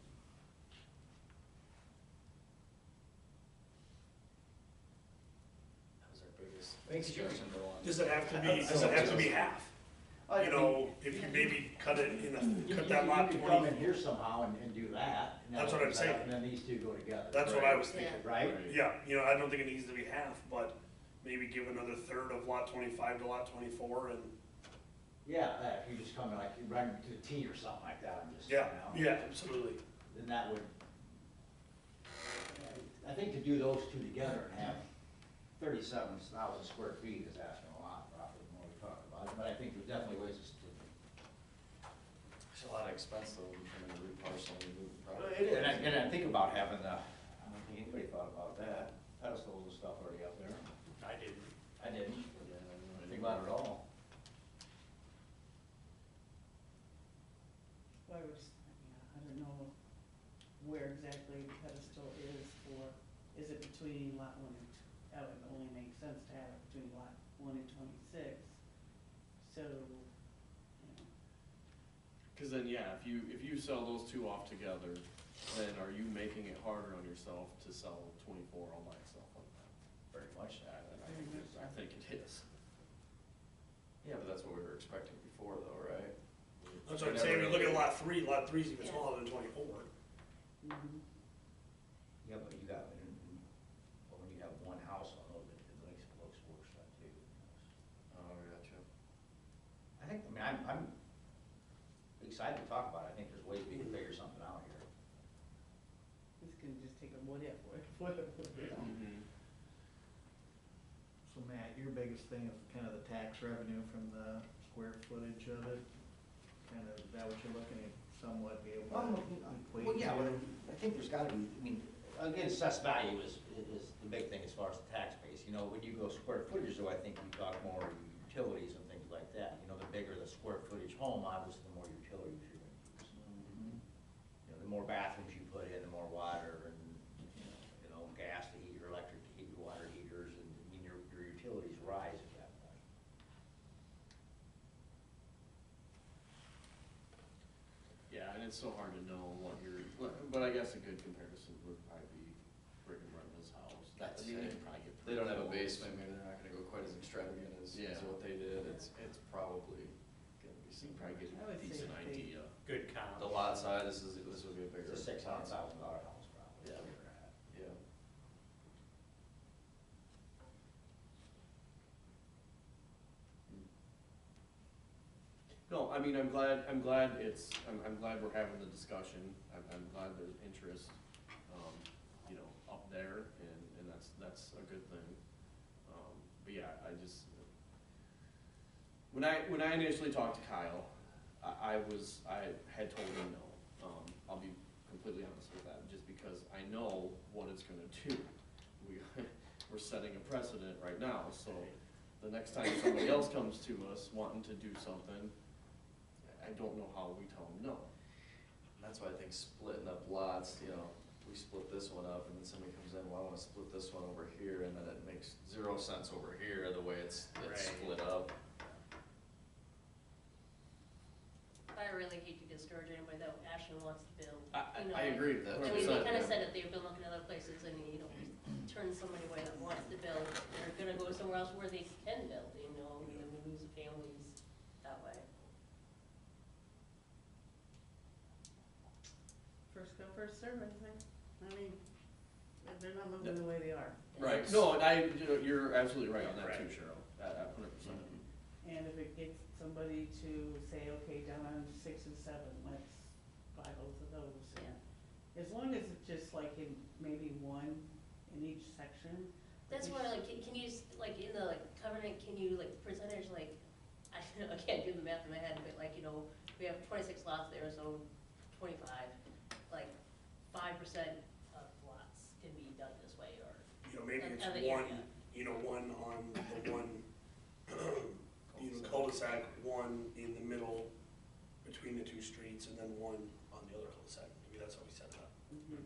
That was our biggest Thanks, Joe. discussion though on. Does it have to be half? You know, if you maybe cut it in cut that lot You could come 20, in here somehow and do that. and That's that what I'm opens it up, saying. And then these two go together. that's what I was thinking. Right? Yeah, you know, I don't think it needs to be half, but maybe give another third of lot 25 to lot 24 and, Yeah, if you just come in, like, you run to the T or something like that, I'm just, you Yeah, know. yeah, absolutely. Then that would, I think to do those two together and have 37,000 square feet is asking a lot, probably, when we talk about it, but I think there's definitely ways to. It's a lot of expense though, when you come in and reparcel and move the property. And I think about having the, I don't think anybody thought about that, pedestals and stuff already up there. I didn't. I didn't, Yeah, I don't know think about it at all. Well, I was, yeah, I don't know where exactly the pedestal is for, is it between lot one and, that would only make sense to have it between lot one and 26. So, you know, Cause then, yeah, if you sell those two off together, then are you making it harder on yourself to sell 24 all by itself like that? Very much that. I think it is. Yeah, but that's what we were expecting before though, right? That's what I'm We saying, never you look at really- lot three's even Yeah. smaller than 24. mhm. Yeah, but you got, but when you have one house on those, it looks worse than two. Oh, gotcha. I think, I mean, I'm excited to talk about it, I think there's ways we can figure something out here. This can just take a what if, you know. Mhm. So Matt, your biggest thing is kind of the tax revenue from the square footage of it? Kind of, is that what you're looking at, somewhat be able to equate? Well, yeah, to? but I think there's gotta be, I mean, again, assessed value is the big thing as far as the tax base. You know, when you go square footage, though, I think we talk more utilities and things like that. You know, the bigger the square footage home, obviously, the more utilities you're gonna use. Mhm. You know, the more bathrooms you put in, the more water and, you know, gas to heat your electric to heat your water heaters, and, I mean, your utilities rise at that point. Yeah, and it's so hard to know what but I guess a good comparison would probably be Rick and Brenda's house. That's I mean, they it. could probably get. They don't have a pretty close. basement, maybe they're not gonna go quite as extravagant as Yeah. what they did, it's probably gonna be So you some, probably get I a would say decent they- idea. Good comp. the lot size, this would be a bigger. It's a $600,000 house, probably. Yeah. Where you're at. Yeah. No, I mean, I'm glad I'm glad we're having the discussion. I'm glad there's interest, you know, up there, and that's a good thing. But yeah, I just, when I initially talked to Kyle, I had told him no. I'll be completely honest with that, just because I know what it's gonna do. We're setting a precedent right now, so the next time somebody else comes to us wanting to do something, I don't know how we tell them no. That's why I think splitting up lots, you know, we split this one up and then somebody comes in, well, I wanna split this one over here, and then it makes 0 sense over here, the way it's Right. split up. I really hate to discourage anybody that actually wants to build, I- you know. I agree with that. And we 100%, kind of yeah. said that they've been looking at other places and, you know, turn somebody away that wants to build. They're gonna go somewhere else where they can build, you know, and then we lose the families that way. First come, first serve, I think. I mean, if they're not moving the way they are. Right, no, and you're absolutely right on that too, Right. Cheryl, at 100%. And if it gets somebody to say, okay, down on 6 and 7, let's buy both of those. And as long as it's just like in maybe one in each section. That's why, like, can you, like, in the, like, covenant, can you, like, percentage, like, I can't do the math in my head, but like, you know, we have 26 lots there, so 25, like, 5% of lots can be done this way, or, You know, maybe it's Of the one, area. you know, one on the one, you know, cul-de-sac, one in the middle between the two streets, and then one on the other cul-de-sac. Maybe that's how we set it up. Mhm.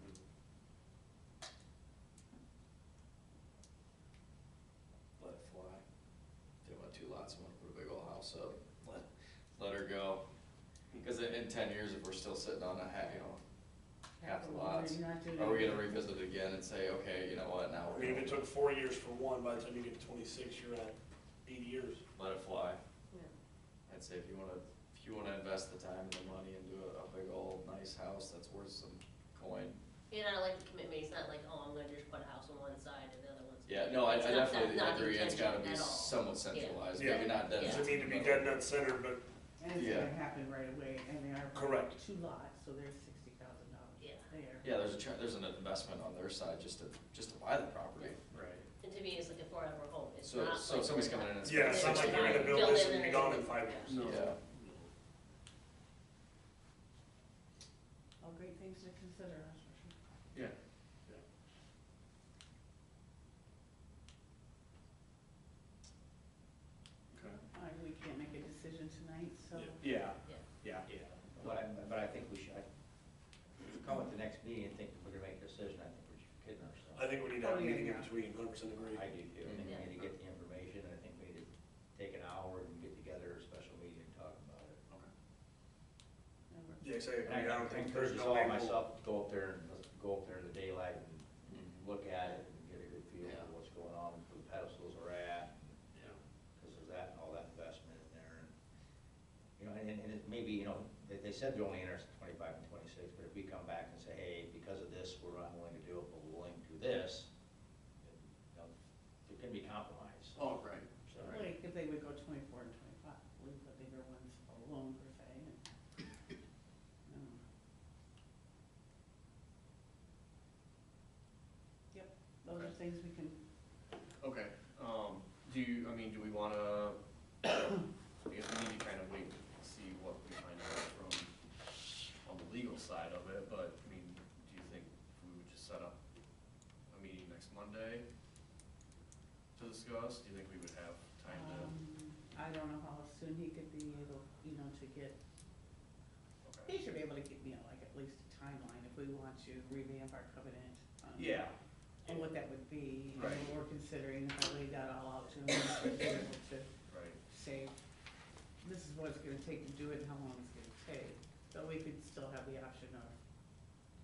Let it fly. If you want 2 lots, and want to put a big old house up, let her go. Because in 10 years, if we're still sitting on a half, you know, half the lots, You're not doing are we it. gonna revisit it again and say, okay, you know what, now I we're mean, if it gonna took 4 years for one, by the time you get to 26, you're at 80 years. let it fly? yeah. I'd say if you wanna invest the time and the money into a big old nice house that's worth some coin, And I like the commitment, it's not like, oh, I'm gonna just put a house on one side and the other one's Yeah, no, I It's not- definitely not agree, it's gotta be intention at all. somewhat centralized, Yeah. maybe not dead. Yeah. Doesn't need to be dead nut center, but And it's Yeah. gonna happen right away, and they are Correct. 2 lots, so there's $60,000 Yeah. there. Yeah, there's an investment on their side just to buy the property. Right. And to me, it's like a forever home, it's So, not so like if somebody's we're coming in not- and yeah, it's not like you're gonna build this and be gone in 5 years. No. Yeah, All great things to consider, that's for sure. Yeah. Okay. We can't make a decision tonight, so. Yeah. Yeah. Yeah. But I think we should, come at the next meeting and think we're gonna make a decision, I think we're just kidding ourselves. I think we need to have a Oh, yeah, meeting in yeah. between, 100% agree. I do too, I think we Yeah. need to get the information, and I think we need to take an hour and get together a special meeting and talk about it. Never. Yeah, 'cause I And agree, I don't think encourage there's us no all, way we'll. myself, to go up there and, let's go up there in the daylight and Mhm. look at it and get a good feel Yeah. for what's going on, where the pedestals are at, Yeah. because there's that, all that investment in there, and, you know, and it may be, you know, they said they're only interested in 25 and 26, but if we come back and say, hey, because of this, we're not willing to do it, but we're willing to do this, you know, there can be compromise. Oh, right. So, Like, if they would go 24 and 25, leave the bigger ones alone per se. and- Yep, those are things we can, Okay, do we wanna, I guess we need to kind of wait and see what we find out from, on the legal side of it, but, I mean, do you think we would just set up a meeting next Monday to discuss? Do you think we would have time to? I don't know how soon he could be able, to get, he Okay. should be able to give me like at least a timeline if we want to revamp our covenant. Yeah. And what that would be, and Right. what we're considering, if I laid that all out to him, he should be able to Right. say, this is what it's gonna take to do it and how long it's gonna take. So we could still have the option of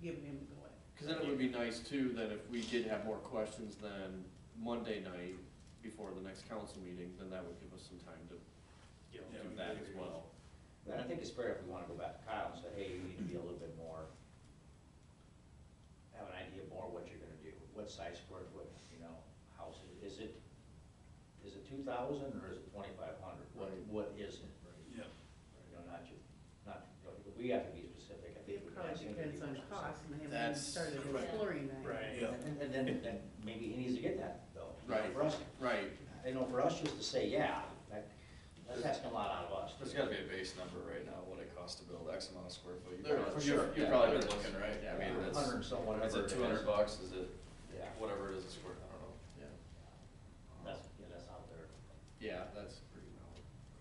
giving him the go ahead. Cause then it would be nice too, that if we did have more questions than Monday night before the next council meeting, then that would give us some time to Yeah. do that as well. And I think it's fair if we wanna go back to Kyle and say, hey, you need to be a little bit more, have an idea more what you're gonna do, what size square foot, house, is it 2,000 or is it 2,500? What is it? Yeah. We have to be specific, I think. It we can probably ask him to be depends on more cost, specific. and they That's haven't started correct. exploring that. Right. Yeah. And then maybe he needs to get that though. Right. For us, Right, for us just to say, yeah, that's asking a lot out of us. there's gotta be a base number right now, what it costs to build X amount of square foot. There is, For for sure. sure. You've Yeah, probably there been is. looking, right? I mean, it's, 100 and some, whatever. is it it is. $200, is it Yeah. whatever it is a square, I don't know. yeah. That's out there. Yeah, that's pretty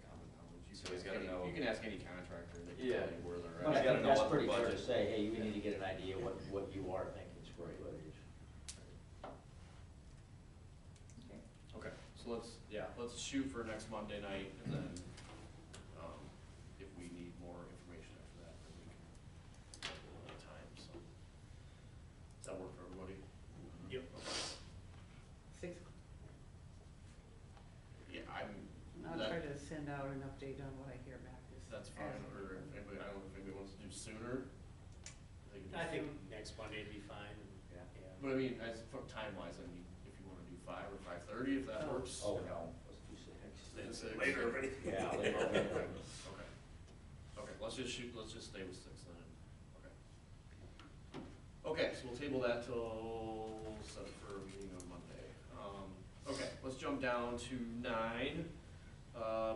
common knowledge. You So can he's ask gotta any- know- You can ask any contractor, they can Yeah. tell you where they're But I at. gotta think know that's what the pretty fair to budget- say, hey, you need to get an idea what you are thinking square footage. Okay, so let's shoot for next Monday night, and then, if we need more information after that, then we can schedule another time, so. Does that work for everybody? Yep. Six, Yeah, I'll That- try to send out an update on what I hear back. that's fine, or if anybody, I don't know if anybody wants to do sooner. they can do I think sooner. next Monday would be fine, Yeah. But I mean, as for time wise, I mean, if you wanna do 5 or 5:30, if that Oh. works. Oh, no, let's do 6. Stay at 6. Later, if anything. Yeah, later. Okay. Okay, let's just stay with 6 then, okay. Okay, so we'll table that till set for a meeting on Monday. Okay, let's jump down to 9.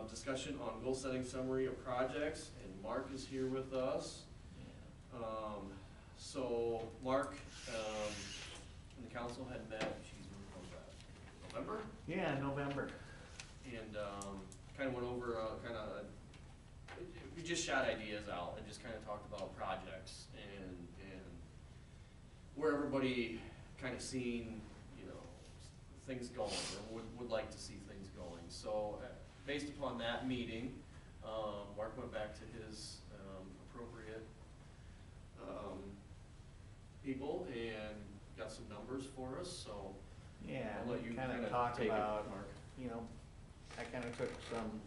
Discussion on goal setting summary of projects, and Mark is here with us. So Mark, and the council had met, when was that? November? Yeah, November. And kind of went over, we just shot ideas out and just kind of talked about projects and where everybody kind of seen, things going, or would like to see things going. So based upon that meeting, Mark went back to his appropriate people and got some numbers for us, so Yeah, I'll let you we kind kinda of talked take it, about, Mark. I kind of took some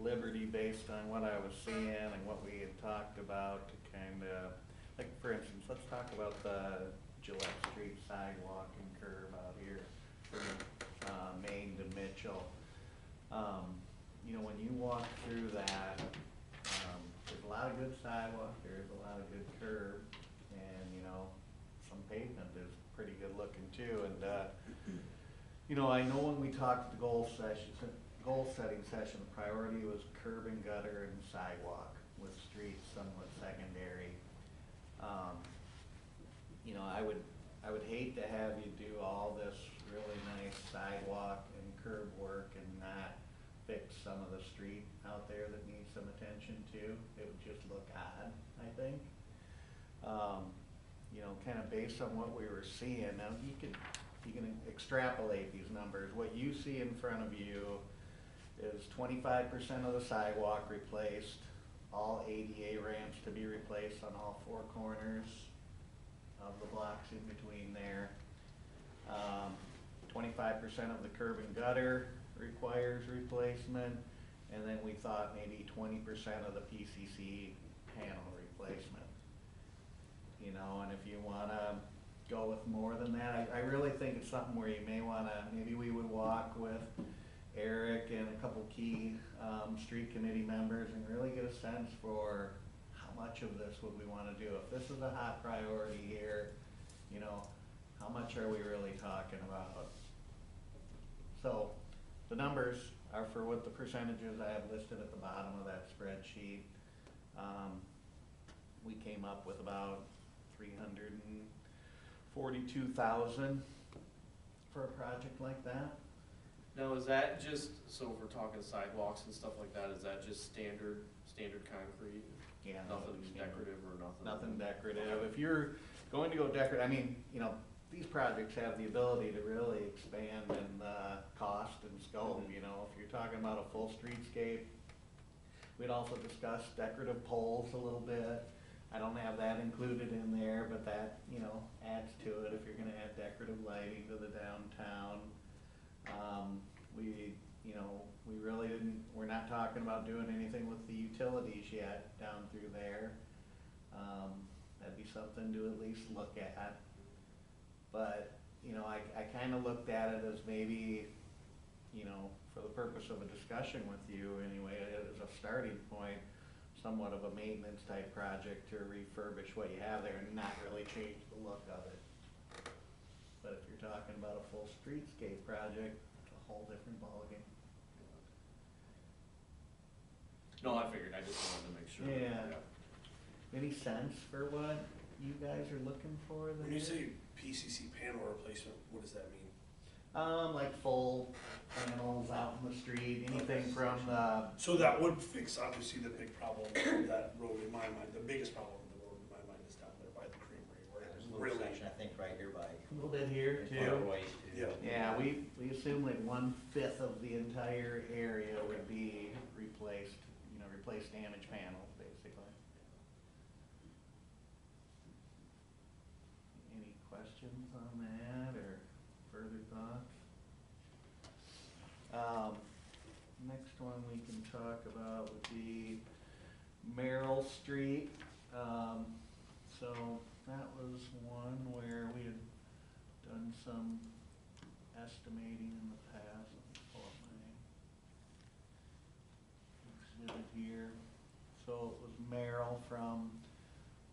liberty based on what I was seeing and what we had talked about to kind of, like, for instance, let's talk about the Gillette Street sidewalk and curb out here. For potential. You know, when you walk through that, there's a lot of good sidewalk, there's a lot of good curb, and, you know, some pavement is pretty good looking too, and, you know, I know when we talked at the goal setting session, the priority was curb and gutter and sidewalk, with streets somewhat secondary. You know, I would hate to have you do all this really nice sidewalk and curb work and not fix some of the street out there that needs some attention too. It would just look odd, I think. You know, kind of based on what we were seeing, now you can extrapolate these numbers. What you see in front of you is 25% of the sidewalk replaced, all ADA ramps to be replaced on all four corners of the blocks in between there. 25% of the curb and gutter requires replacement, and then we thought maybe 20% of the PCC panel replacement. You know, and if you wanna go with more than that, I really think it's something where you may wanna, maybe we would walk with Eric and a couple key street committee members and really get a sense for how much of this would we wanna do. If this is a hot priority here, you know, how much are we really talking about? So, the numbers are for what the percentages I have listed at the bottom of that spreadsheet. We came up with about 342,000 for a project like that. Now, is that just, so if we're talking sidewalks and stuff like that, is that just standard concrete? Yeah. Nothing decorative or nothing? Nothing decorative. If you're going to go decorate, I mean, you know, these projects have the ability to really expand in cost and scope, you know. If you're talking about a full streetscape, we'd also discuss decorative poles a little bit. I don't have that included in there, but that, you know, adds to it if you're gonna add decorative lighting to the downtown. We're not talking about doing anything with the utilities yet down through there. That'd be something to at least look at. But, you know, I kinda looked at it as maybe, you know, for the purpose of a discussion with you anyway, as a starting point, somewhat of a maintenance type project to refurbish what you have there and not really change the look of it. But if you're talking about a full streetscape project, it's a whole different ballgame. No, I figured, I just wanted to make sure. Yeah. Any sense for what you guys are looking for there? When you say PCC panel replacement, what does that mean? Like full panels out in the street, anything from the, So that would fix, obviously, the big problem of that road in my mind. The biggest problem with the road in my mind is down there by the creamery where There's it's a little really. section, I think, right here by. a little bit here too. Waterways too. Yeah. Yeah, we assume like 1/5 of the entire area would be replaced, you know, replace damaged panels, basically. Any questions on that or further thoughts? Next one we can talk about would be Merrill Street. So that was one where we had done some estimating in the past. Let me pull up my exhibit here. So it was Merrill from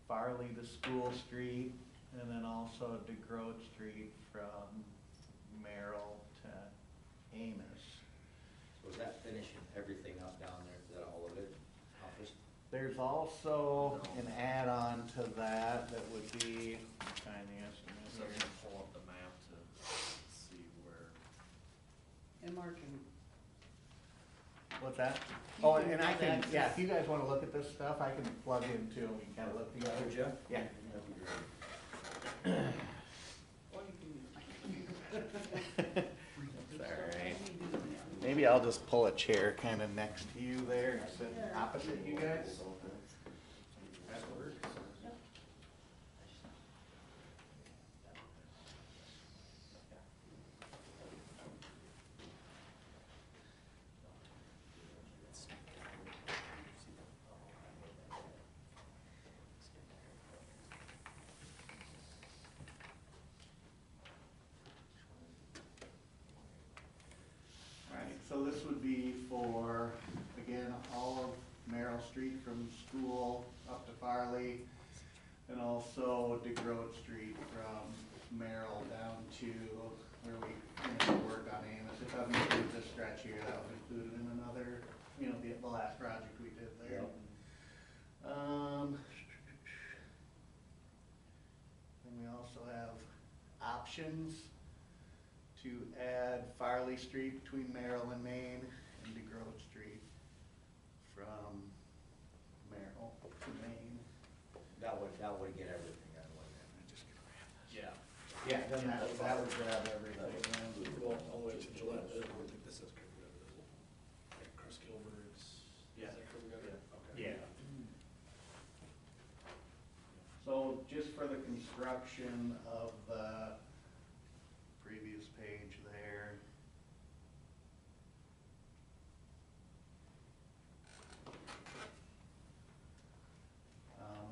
Farley to School Street, and then also DeGroat Street from Merrill to Amos. So is that finishing everything up down there? Is that all of it? Office? There's also an add-on to that that would be, kind of estimate So I'm here. gonna pull up the map to see where. And Mark can What's that? You Oh, can and I have can, access. yeah, if you guys wanna look at this stuff, I can plug in too, and we can kinda look together. Would you? Yeah. That'd be great. Or you can use mine. It's all right. Maybe I'll just pull a chair kinda next to you there and sit opposite you guys. That works. would be for, again, all of Merrill Street from School up to Farley, and also DeGroat Street from Merrill down to where we finished the work on Amos. It doesn't include this stretch here, that was included in another, the last project we did there. Then we also have options to add Farley Street between Merrill and Main and DeGroat Street from Merrill to Main. That would get everything done, wouldn't it? Yeah. Yeah, then that would grab everything. Well, all the way to Gillette, I don't think this is curb and gutter, is it? Like Chris Gilbert's. Yeah. Is that curb and gutter? Okay. Yeah. So just for the construction of the previous page there.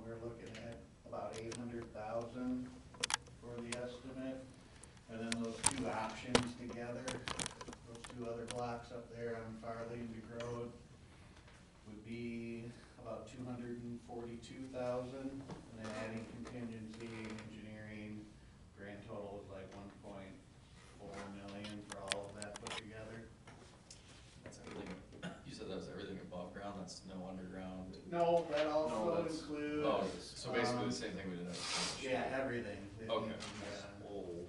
We're looking at about 800,000 for the estimate. And then those two options together, those two other blocks up there on Farley and DeGroat would be about 242,000. And then adding contingency, engineering, grand total is like 1.4 million for all of that put together. That's everything, you said that was everything above ground, that's no underground? No, that No, also that's- includes. Oh, so basically the same thing we did at. Yeah, everything. that Okay. needs to be done. Oh,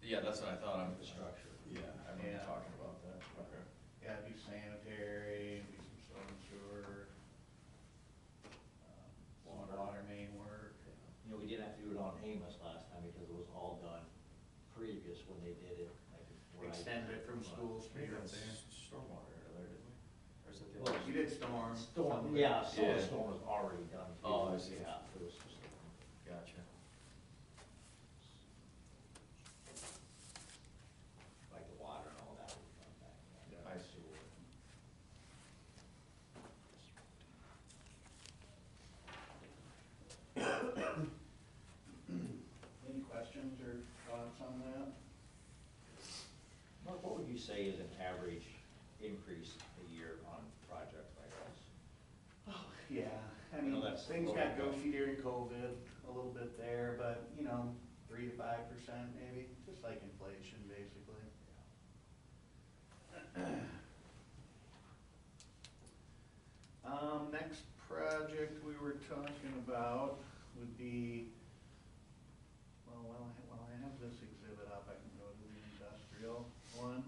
Yeah, that's what I thought, I'm, infrastructure. yeah, I remember Yeah. talking about that, okay. Yeah, do sanitary, do some storm sewer, some water main work. You know, we didn't have to do it on Amos last time because it was all done previous when they did it, like. where I- Extend it from School Street up That's there. stormwater area there, didn't we? Or is it the Well, other? You did storm. Storm, yeah, so Yeah. the storm was already done. too. Oh, I see. Yeah, it was just. Gotcha. Like the water and all that would come back. Yeah, I see. Any questions or thoughts on that? Mark, what would you say is an average increase a year on projects like this? Yeah, I I mean, know that's things a got little- goofy during COVID, a little bit there, but, 3 to 5% maybe, just like inflation, basically. Next project we were talking about would be, while I have this exhibit up, I can go to the industrial one.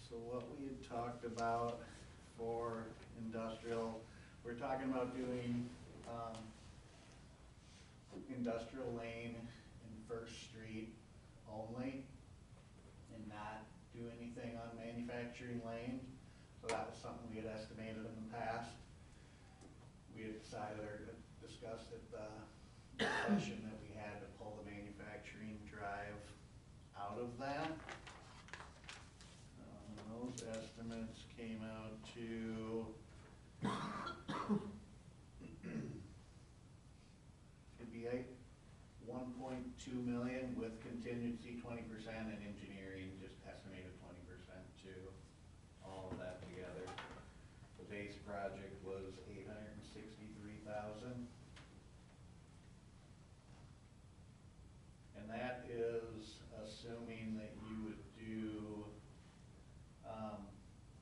So what we had talked about for industrial, we're talking about doing, industrial lane in First Street only and not do anything on manufacturing lane. So that was something we had estimated in the past. We had decided or discussed at the discussion that we had to pull the manufacturing drive out of that. Those estimates came out to it'd be 1.2 million with contingency 20% and engineering just estimated 20% too. All of that together. The base project was 863,000. And that is assuming that you would do,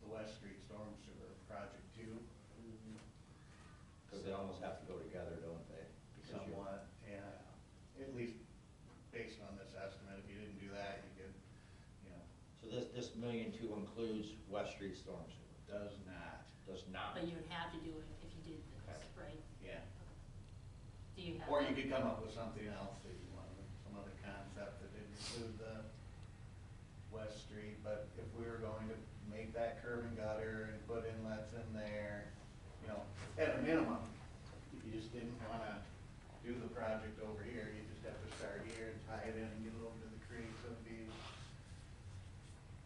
the West Street Storm Sewer Project 2. Cause they almost have to go together, don't they? Because you're- Somewhat, yeah. At least based on this estimate, if you didn't do that, you could, So this $1.2 million includes West Street storm sewer, does not, does not. But you would have to do it if you did this, Okay. right? yeah. Do you have? Or you that? could come up with something else that you wanted, some other concept that didn't include the West Street, but if we were going to make that curb and gutter and put inlets in there, at a minimum, if you just didn't wanna do the project over here, you just have to start here and tie it in and get it over to the creek, so it'd be.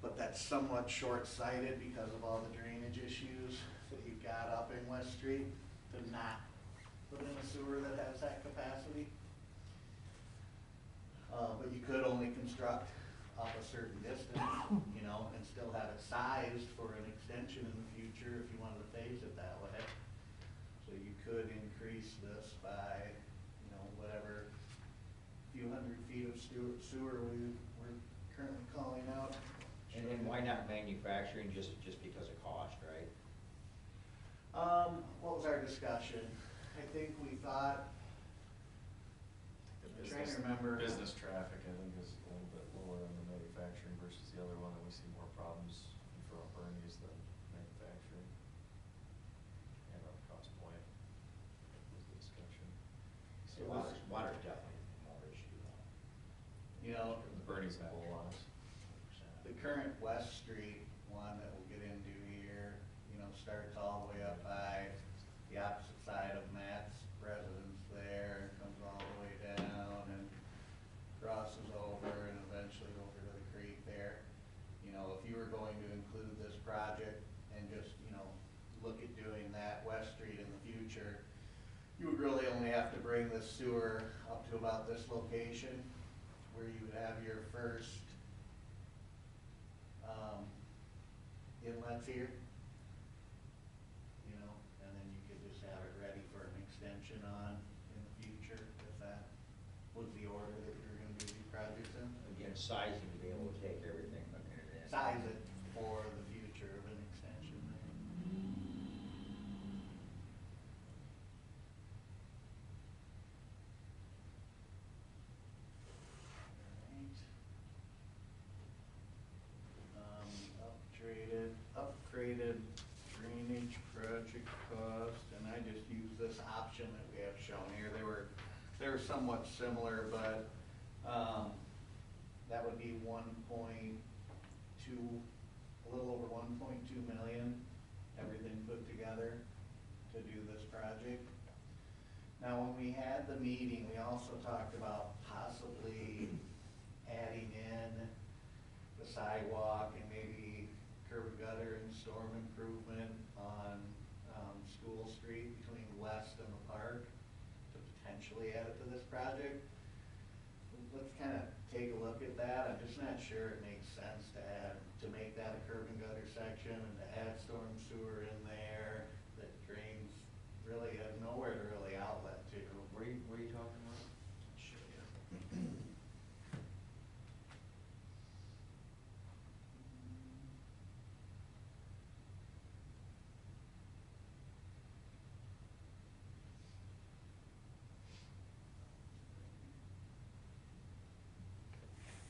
But that's somewhat short-sighted because of all the drainage issues that you've got up in West Street, to not put in a sewer that has that capacity. But you could only construct up a certain distance, you know, and still have it sized for an extension in the future if you wanted to phase it that way. So you could increase this by, you know, whatever few hundred feet of sewer we're currently calling out. And why not manufacturing just because of cost, right? What was our discussion? I think we thought, The I'm trying to business- remember. Business traffic, I think, is a little bit lower on the manufacturing versus the other one, and we see more problems for Bernie's than manufacturing. And our cost point was the discussion. So water's definitely more issue though. You know, Bernie's a bull on us. the current West Street one that we'll get into here, you know, starts all the way up by the opposite side of Matt's residence there, comes all the way down and crosses over and eventually over to the creek there. You know, if you were going to include this project and just, you know, look at doing that West Street in the future, you would really only have to bring this sewer up to about this location where you would have your first inlets here. You know, and then you could just have it ready for an extension on in the future if that was the order that you were gonna do these projects in. Again, sizing to be able to take everything from here to there. Size it for the future of an extension there. Upgraded drainage project cost, and I just used this option that we have shown here. They were somewhat similar, but, that would be 1.2, a little over 1.2 million, everything put together to do this project. Now, when we had the meeting, we also talked about possibly adding in the sidewalk and maybe curb and gutter and storm improvement on, School Street between West and the park to potentially add it to this project. Let's kind of take a look at that. I'm just not sure it makes sense to make that a curb and gutter section and to add storm sewer in there that drains, really has nowhere to really outlet to. What are you talking about? Show you.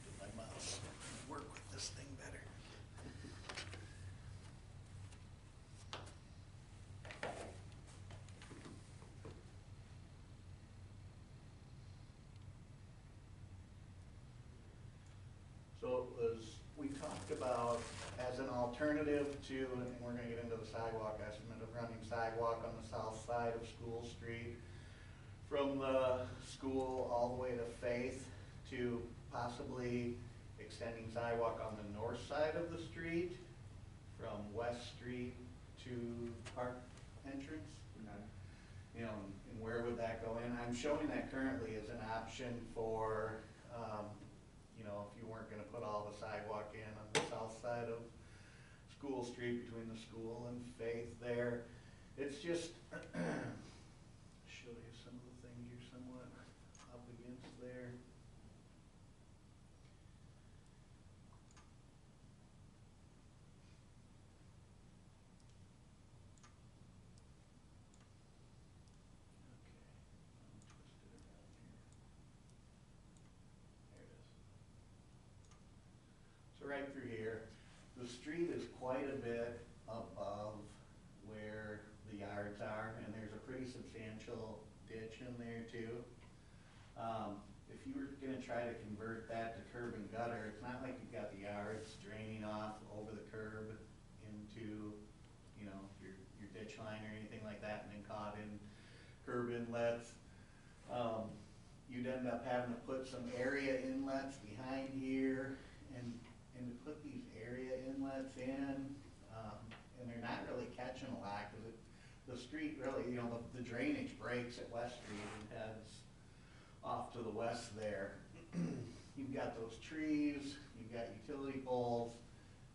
Get my mouse, work with this thing better. So it was, we talked about as an alternative to, and we're gonna get into the sidewalk estimate of running sidewalk on the south side of School Street from the school all the way to Faith, to possibly extending sidewalk on the north side of the street from West Street to park entrance. You know, and where would that go in? I'm showing that currently as an option for, you know, if you weren't gonna put all the sidewalk in on the south side of School Street between the school and Faith there. It's just, show you some of the things you're somewhat up against there. Okay, let me twist it around here. There it is. So right through here, the street is quite a bit above where the yards are, and there's a pretty substantial ditch in there too. If you were gonna try to convert that to curb and gutter, it's not like you've got the yards draining off over the curb into, you know, your ditch line or anything like that, and then caught in curb inlets. You'd end up having to put some area inlets behind here, and to put these area inlets in, and they're not really catching a lot, because the street really, you know, the drainage breaks at West Street and heads off to the west there. You've got those trees, you've got utility poles,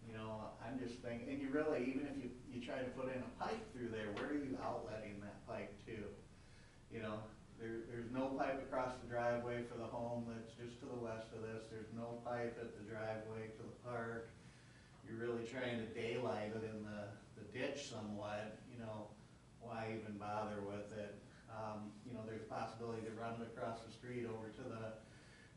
you know, I'm just thinking, and you really, even if you try to put in a pipe through there, where are you outletting that pipe to? You know, there's no pipe across the driveway for the home that's just to the west of this, there's no pipe at the driveway to the park. You're really trying to daylight it in the ditch somewhat, you know, why even bother with it? You know, there's a possibility to run it across the street over to the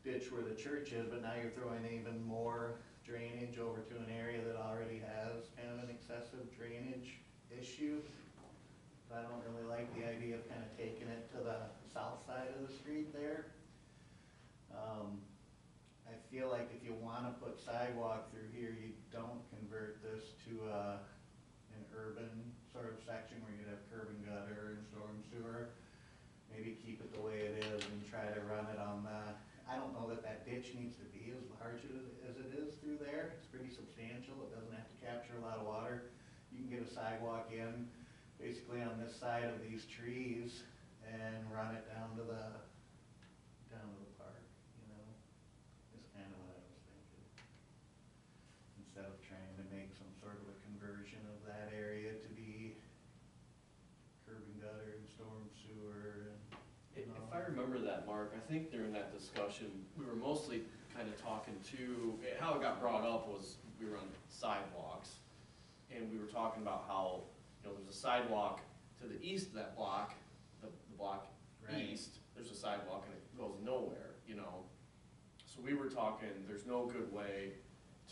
ditch where the church is, but now you're throwing even more drainage over to an area that already has kind of an excessive drainage issue. So I don't really like the idea of kind of taking it to the south side of the street there. I feel like if you want to put sidewalk through here, you don't convert this to an urban sort of section where you'd have curb and gutter and storm sewer. Maybe keep it the way it is and try to run it on the, I don't know that that ditch needs to be as large as it is through there. It's pretty substantial. It doesn't have to capture a lot of water. You can get a sidewalk in basically on this side of these trees and run it down to the park, you know, is kind of what I was thinking. Instead of trying to make some sort of a conversion of that area to be curb and gutter and storm sewer and. If I remember that, Mark, I think during that discussion, we were mostly kind of talking to, how it got brought up was we were on sidewalks. And we were talking about how, you know, there's a sidewalk to the east of that block, the block Right. east, there's a sidewalk and it goes nowhere, you know. So we were talking, there's no good way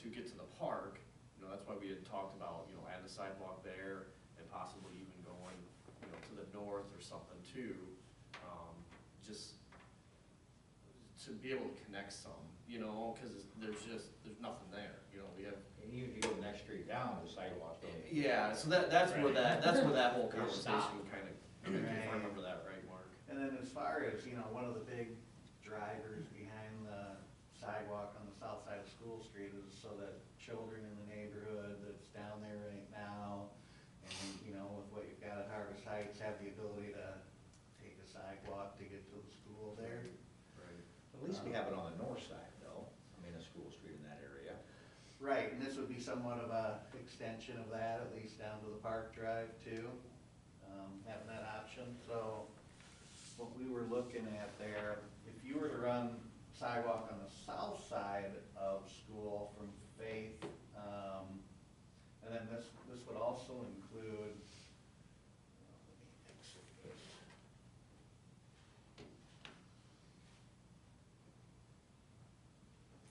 to get to the park, you know, that's why we had talked about, you know, adding a sidewalk there and possibly even going, you know, to the north or something too. Just to be able to connect some, you know, cause there's nothing there, you know, we have. You go the next street down, the sidewalks don't. Yeah, so that's where that's where that whole There's stop. conversation kind of, if I Right. remember that right, Mark. And then as far as, you know, one of the big drivers behind the sidewalk on the south side of School Street is so that children in the neighborhood that's down there right now, and, you know, with what you've got at Harvest Heights, have the ability to take a sidewalk to get to the school there. Right. At least we have it on the north side though, I mean, a School Street in that area. Right, and this would be somewhat of a extension of that, at least down to the Park Drive too, having that option. So what we were looking at there, if you were to run sidewalk on the south side of school from Faith, and then this would also include, let me exit this.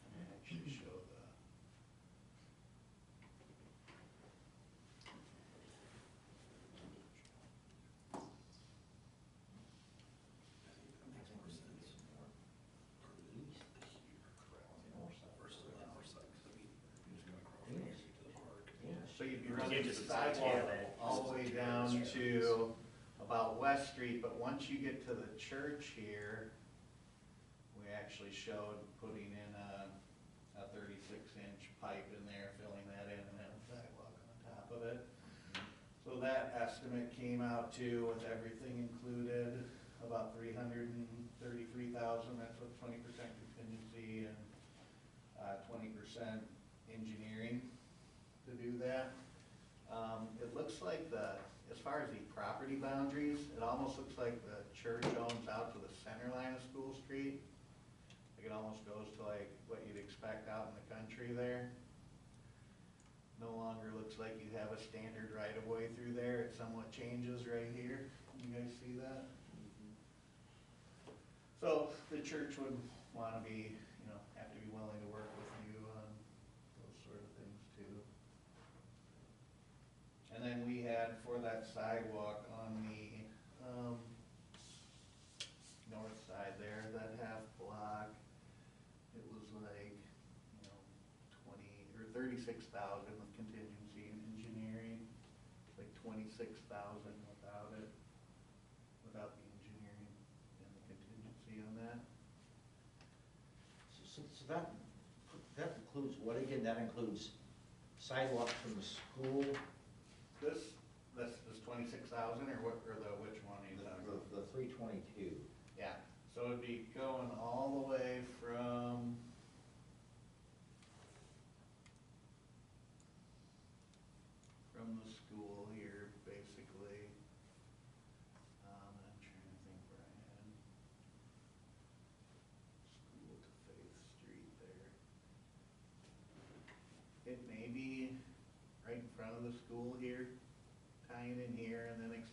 Let me actually show the. So you'd be running the sidewalk all the way down to about West Street, but once you get to the church here, we actually showed putting in a 36-inch pipe in there, filling that in, and then a sidewalk on top of it. So that estimate came out to, with everything included, about $333,000. That's with 20% contingency and 20% engineering to do that. It looks like as far as the property boundaries, it almost looks like the church owns out to the center line of School Street. Like it almost goes to like what you'd expect out in the country there. No longer looks like you have a standard right-of-way through there. It somewhat changes right here. You guys see that? So the church would want to be, you know, have to be willing to work with you on those sort of things too. And then we had for that sidewalk on the north side there, that half block, it was like, you know, 36,000 with contingency and engineering, like 26,000 without it, without the engineering and the contingency on that. So that includes, what again, that includes sidewalk from the school? This 26,000 or what, or which one are you talking about? The 322. Yeah, so it'd be going all the way from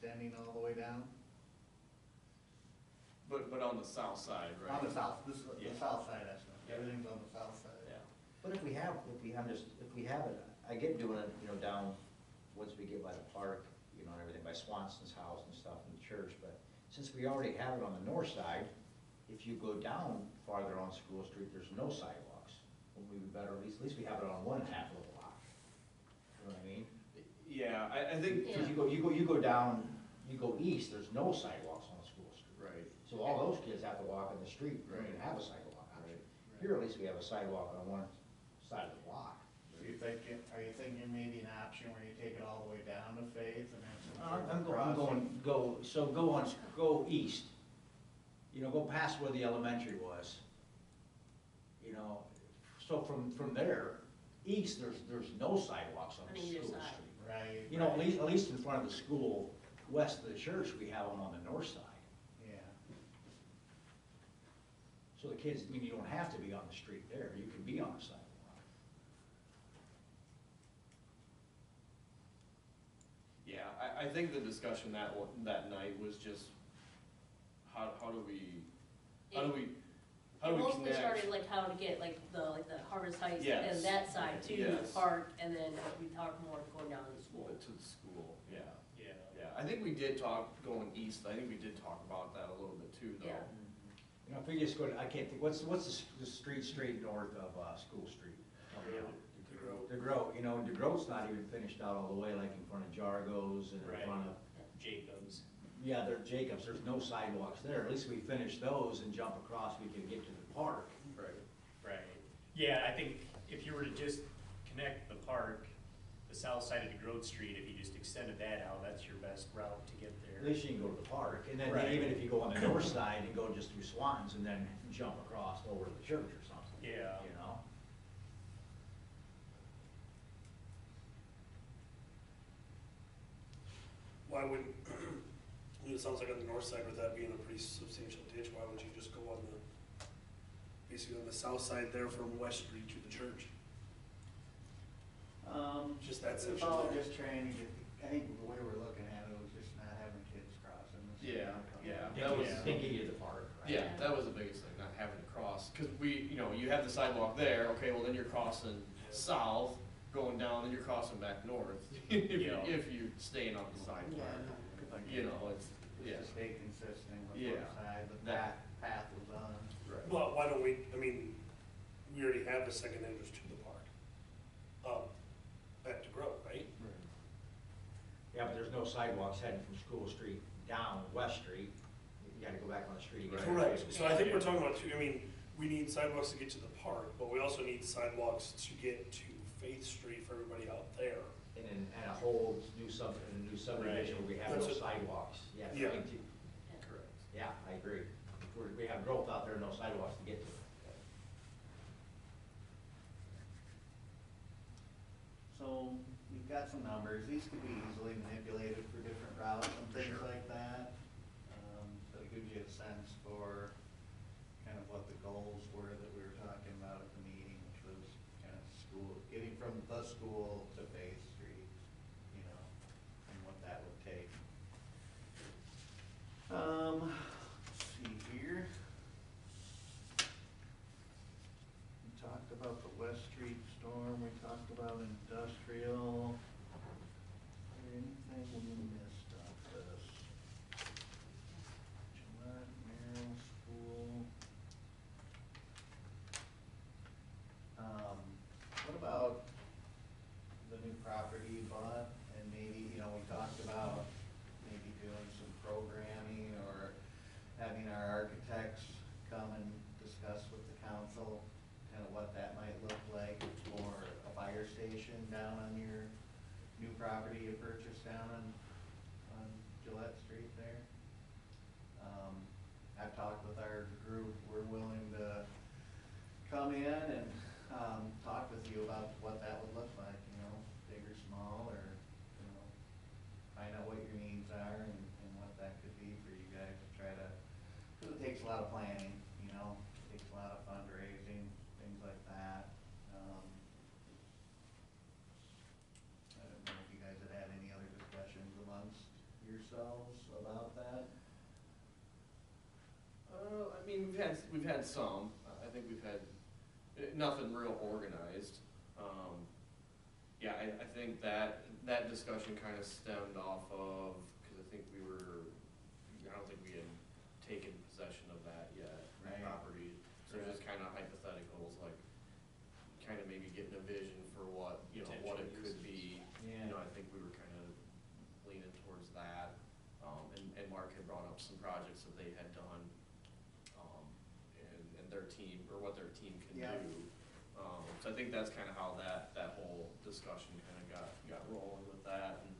extending all the way down? But on the south side, right? On the south, this is Yeah. the south side estimate, Yeah. everything's on the south side. Yeah. But if we have it, I get doing it, you know, down, once we get by the park, you know, and everything, by Swanson's house and stuff and the church, but since we already have it on the north side, if you go down farther on School Street, there's no sidewalks. Wouldn't we be better, at least we have it on one half of the block, you know what I mean? Yeah, I think, Yeah. Because you go down, you go east, there's no sidewalks on School Street. right, So all those kids have to walk in the street, we don't even Right. have a sidewalk option. Right. Here, at least we have a sidewalk on one side of the block. So are you thinking maybe an option where you take it all the way down to Faith and then some I'm crossing? go east. You know, go past where the elementary was. You know, so from there, east, there's no sidewalks on On the either school side. street. Right. You know, right. at least in front of the school, west of the church, we have them on the north side. Yeah, So the kids, I mean, you don't have to be on the street there, you can be on the sidewalk. yeah, I think the discussion that night was just, how do we It mostly connect? started like how to get like the Harvest Heights Yes. and that side to the Yes. park, and then we talked more going down to the school. To the school, yeah, Yeah. yeah, I think we did talk going east, I think we did talk about that a little bit too, though. Yeah. You know, if we just go to, I can't think, what's the street straight north of, School Street? DeGroat. DeGroat, you know, and DeGroat's not even finished out all the way, like in front of Jargo's and in Right. front of, Jacobs. yeah, there, Jacobs, there's no sidewalks there. At least we finish those and jump across, we can get to the park. Right. Right. Yeah, I think if you were to just connect the park, the south side of DeGroat Street, if you just extended that out, that's your best route to get At there. least you can go to the park, and then Right. even if you go on the north side and go just through Swans and then jump across over to the church or something. Yeah. You know? Why wouldn't, it sounds like on the north side with that being a pretty substantial ditch, why would you just go on the, basically on the south side there from West Street to the church? Just that It's section all there. just trying to get, I think the way we're looking at it was just not having kids crossing the street. Yeah, yeah, Yeah. that was, Yeah. Can't get you to the park, right? yeah, that was the biggest thing, not having to cross, cause you know, you have the sidewalk there, okay, well, then you're crossing south, going down, then you're crossing back north, Yeah. if you're staying on the sidewalk. You know, it's, yeah. To stay consistent with Yeah. what side the That- path was on. Right. Well, why don't we, I mean, we already have a second entrance to the park, at DeGroat, right? Yeah, but there's no sidewalks heading from School Street down West Street. You gotta go back on the street again. Correct, so I think we're talking about two, I mean, we need sidewalks to get to the park, but we also need sidewalks to get to Faith Street for everybody out there. And a whole new subdivision where we have no That's it. sidewalks. Yeah, Yeah. trying to, Correct. yeah, I agree. We have growth out there, no sidewalks to get to. So you've got some numbers, these could be easily manipulated for different routes and things Sure. like that. But it gives you a sense for kind of what the goals were that we were talking about at the meeting, which was kind of school, getting from the school to Faith Street, you know, and what that would take. Let's see here. We talked about the West Street storm, we talked about industrial. Is there anything we missed off this? Gillette, Merrill School. What about the new property you bought, and maybe, you know, we talked about maybe doing some programming or having our architects come and discuss with the council kind of what that might look like for a fire station down on your new property you purchased down on Gillette Street there. I've talked with our group, we're willing to come in and, talk with you about what that would look like, you know, big or small, or, you know, find out what your needs are and what that could be for you guys to try to, because it takes a lot of planning, you know, it takes a lot of fundraising, things like that. I don't know if you guys had had any other discussions amongst yourselves yourselves about that? I mean, we've had some, I think we've had, nothing real organized. Yeah, I think that discussion kind of stemmed off of, because I think I don't think we had taken possession of that yet, the Right. property. So just kind of hypotheticals, like, kind of maybe getting a vision for what, what it could be. Yeah. I think we were kind of leaning towards that. And Mark had brought up some projects that they had done, and their team, or what their team can Yeah. do. So I think that's kind of how that whole discussion kind of got rolling with that. And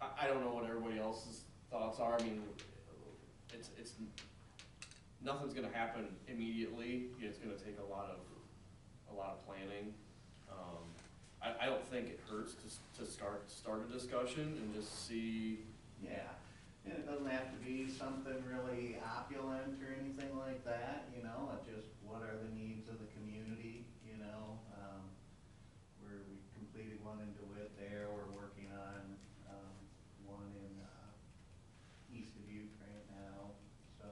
I don't know what everybody else's thoughts are. I mean, it's nothing's gonna happen immediately. It's gonna take a lot of planning. I don't think it hurts to start a discussion and just see. Yeah, and it doesn't have to be something really opulent or anything like that, it just, what are the needs of the community, where we completed one in DeWitt there, we're working on, one in, East Dubuque right now, so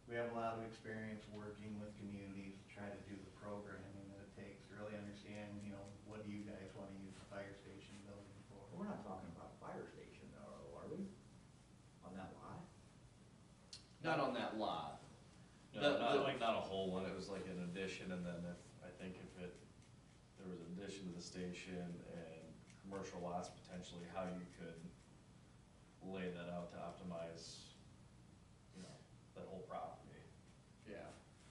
we have a lot of experience working with communities to try to do the programming that it takes to really understand, what do you guys wanna use the fire station building for? We're not talking about a fire station though, are we? On that lot? Not on that lot. No, not a whole one, it was like an addition, and then there was an addition to the station and commercial lots potentially, how you could lay that out to optimize, that whole property.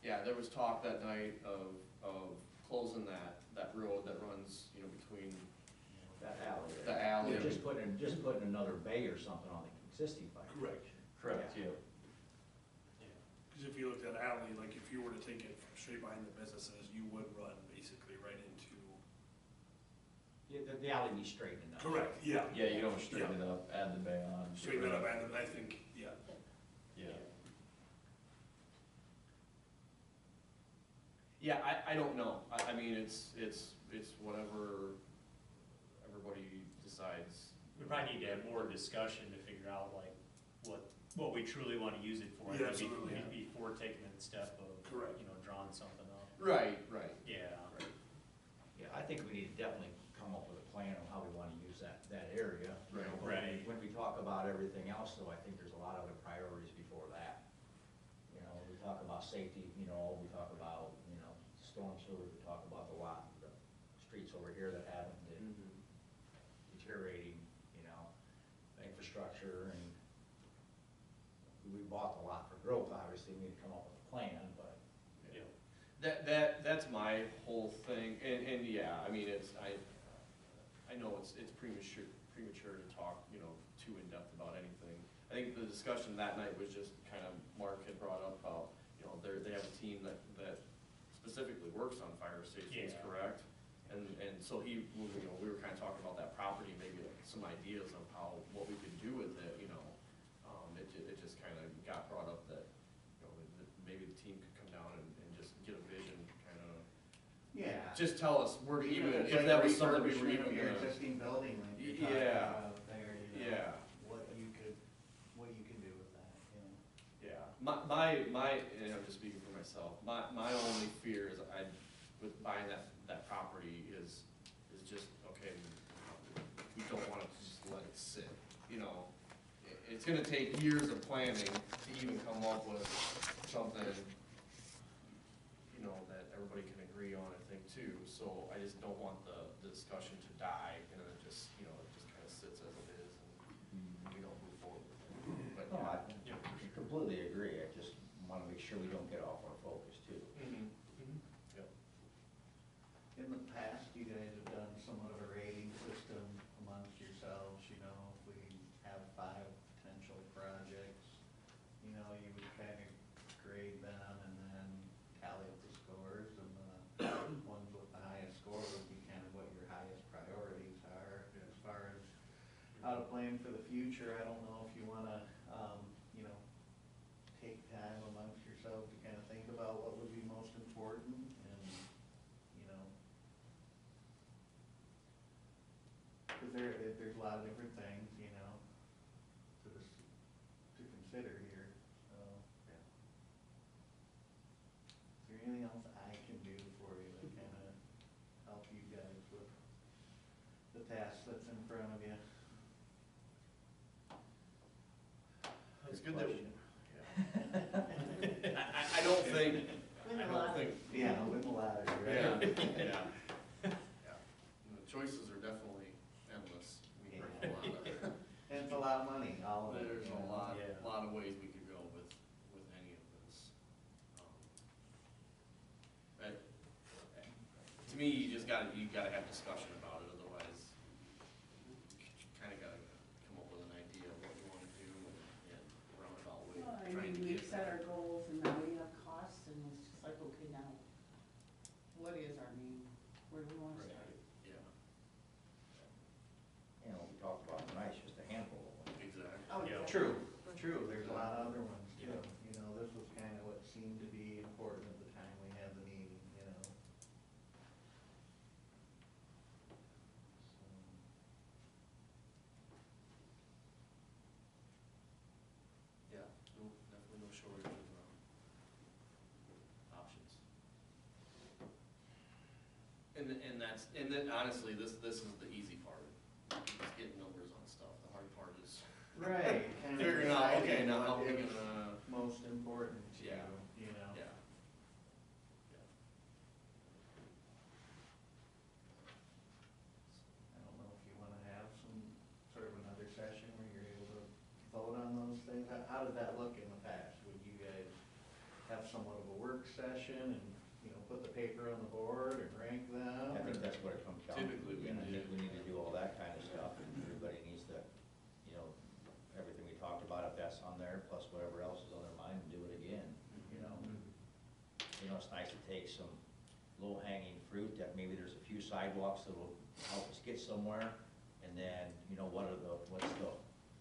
Yeah, there was talk that night of closing that road that runs, between That alley. the alley. Just putting another bay or something on the existing fire Correct. station. Correct, yeah. Because if you looked at alley, like if you were to take it from straight behind the businesses, you would run basically right into. Yeah, the alley needs straightened up. Correct, yeah. Yeah, you don't straighten it up, add the bay on. Straighten it up, and I think, yeah. Yeah. Yeah, I don't know. I mean, it's whatever everybody decides. We probably need to have more discussion to figure out like what we truly wanna use it for. Yeah, absolutely. Before taking that step of, Correct. drawing something up. Right. Yeah. Yeah, I think we need to definitely come up with a plan on how we wanna use that area. Right. Right. When we talk about everything else, though, I think there's a lot of other priorities before that. We talk about safety, we talk about, storm sewers, we talk about the streets over here that haven't been deteriorating, the infrastructure, and we bought the lot for growth, obviously, we need to come up with a plan, but. Yeah. That's my whole thing, and yeah, I mean, I know it's premature to talk, too in-depth about anything. I think the discussion that night was just kind of, Mark had brought up about, they have a team that specifically works on fire stations, Yeah. correct? And so we were kind of talking about that property, maybe like some ideas of what we could do with it, it just kind of got brought up that, that maybe the team could come down and just get a vision, kind of, Yeah. just tell us where to even, It's if like that was something we were refurbishment even of your gonna. existing building, like you're talking Yeah. about there, Yeah. what you can do with that, Yeah, my, and I'm just speaking for myself, my only fear is with buying that property is just, okay, we don't wanna just let it sit, It's gonna take years of planning to even come up with something, that everybody can agree on, I think, too. So I just don't want the discussion to die, and then it just kind of sits as it is, and we don't move forward with it. But, No, I Yeah. completely agree, I just wanna make sure we don't get off our focus too. Yep. In the past, you guys have done somewhat of a rating system amongst yourselves, if we have 5 potential projects, you would kind of grade them and then tally up the scores, and the ones with the highest score would be kind of what your highest priorities are. As far as how to plan for the future, I don't know if you wanna, take time amongst yourselves to kind of think about what would be most important, and, lot of different things, you know, to consider here, so, yeah. Is there anything else I can do for you to kind of help you guys with the task that's in front of you? It's Good good that, question. I don't think, I don't think, Yeah, with the ladder, yeah, right? yeah. Yeah. The choices are definitely endless. We heard a lot of, And it's a lot of money, all of it. there's you a know. Yeah. lot of ways we could go with any of this. But, to me, you gotta have discussion about it, otherwise, you kinda gotta come up with an idea of what you wanna do and roundabout way Well, of I trying to mean, get we've set there. our goals and now we have costs and it's just like, okay, now, what is our name? Where do we wanna start? Right, yeah, You know, we talked about tonight, it's just a handful of them. exactly. Oh, Yeah. exactly. True, there's a lot of other ones too, Yeah. you know, this was kind of what seemed to be important at the time we had the meeting, you know. Yeah, no, definitely no shortage of, options. And then honestly, this is the easy part, is getting numbers on stuff, the hard part is Right. kind of figuring out, okay, deciding now how what are we is gonna, most important to you, Yeah. you know. yeah. I don't know if you wanna have some sort of another session where you're able to vote on those things. How did that look in the past? Would you guys have somewhat of a work session and, you know, put the paper on the board and rank them? I think or- that's what it comes down to. Typically, we And I think do. we need to do all that kind of stuff, and everybody needs to, you know, everything we talked about, if that's on there, plus whatever else is on their mind, and do it again, you know? You know, it's nice to take some low-hanging fruit, that maybe there's a few sidewalks that will help us get somewhere, and then, you know, what's the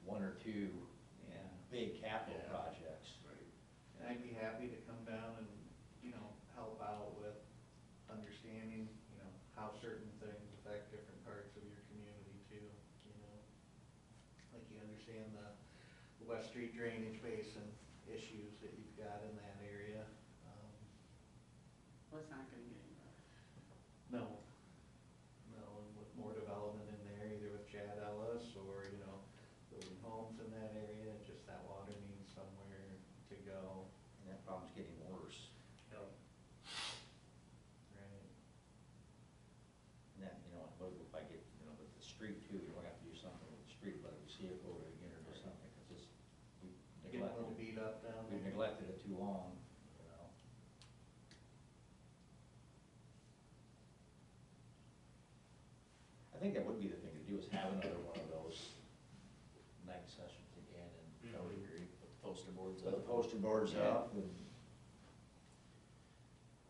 one or two Yeah. big capital Yeah. projects? Right. And I'd be happy to come down and, you know, help out with understanding, you know, how certain things affect different parts of your community too, you know? Like you understand the West Street drainage basin issues that you've got in that area. Well, it's not gonna get any better. No, and with more development in there, either with Chad Ellis or, you know, building homes in that area, just that water needs somewhere to go. And that problem's getting worse. Right. And that, you know, what if I get, you know, with the street too, you don't have to do something with the street, but if you see it over again or do something, because it's, we Getting a little neglected, beat up down we've there. neglected it too long, you know? I think that would be the thing to do, is have another one of those night sessions again, and I would agree, put the poster boards put up. the poster boards up, and,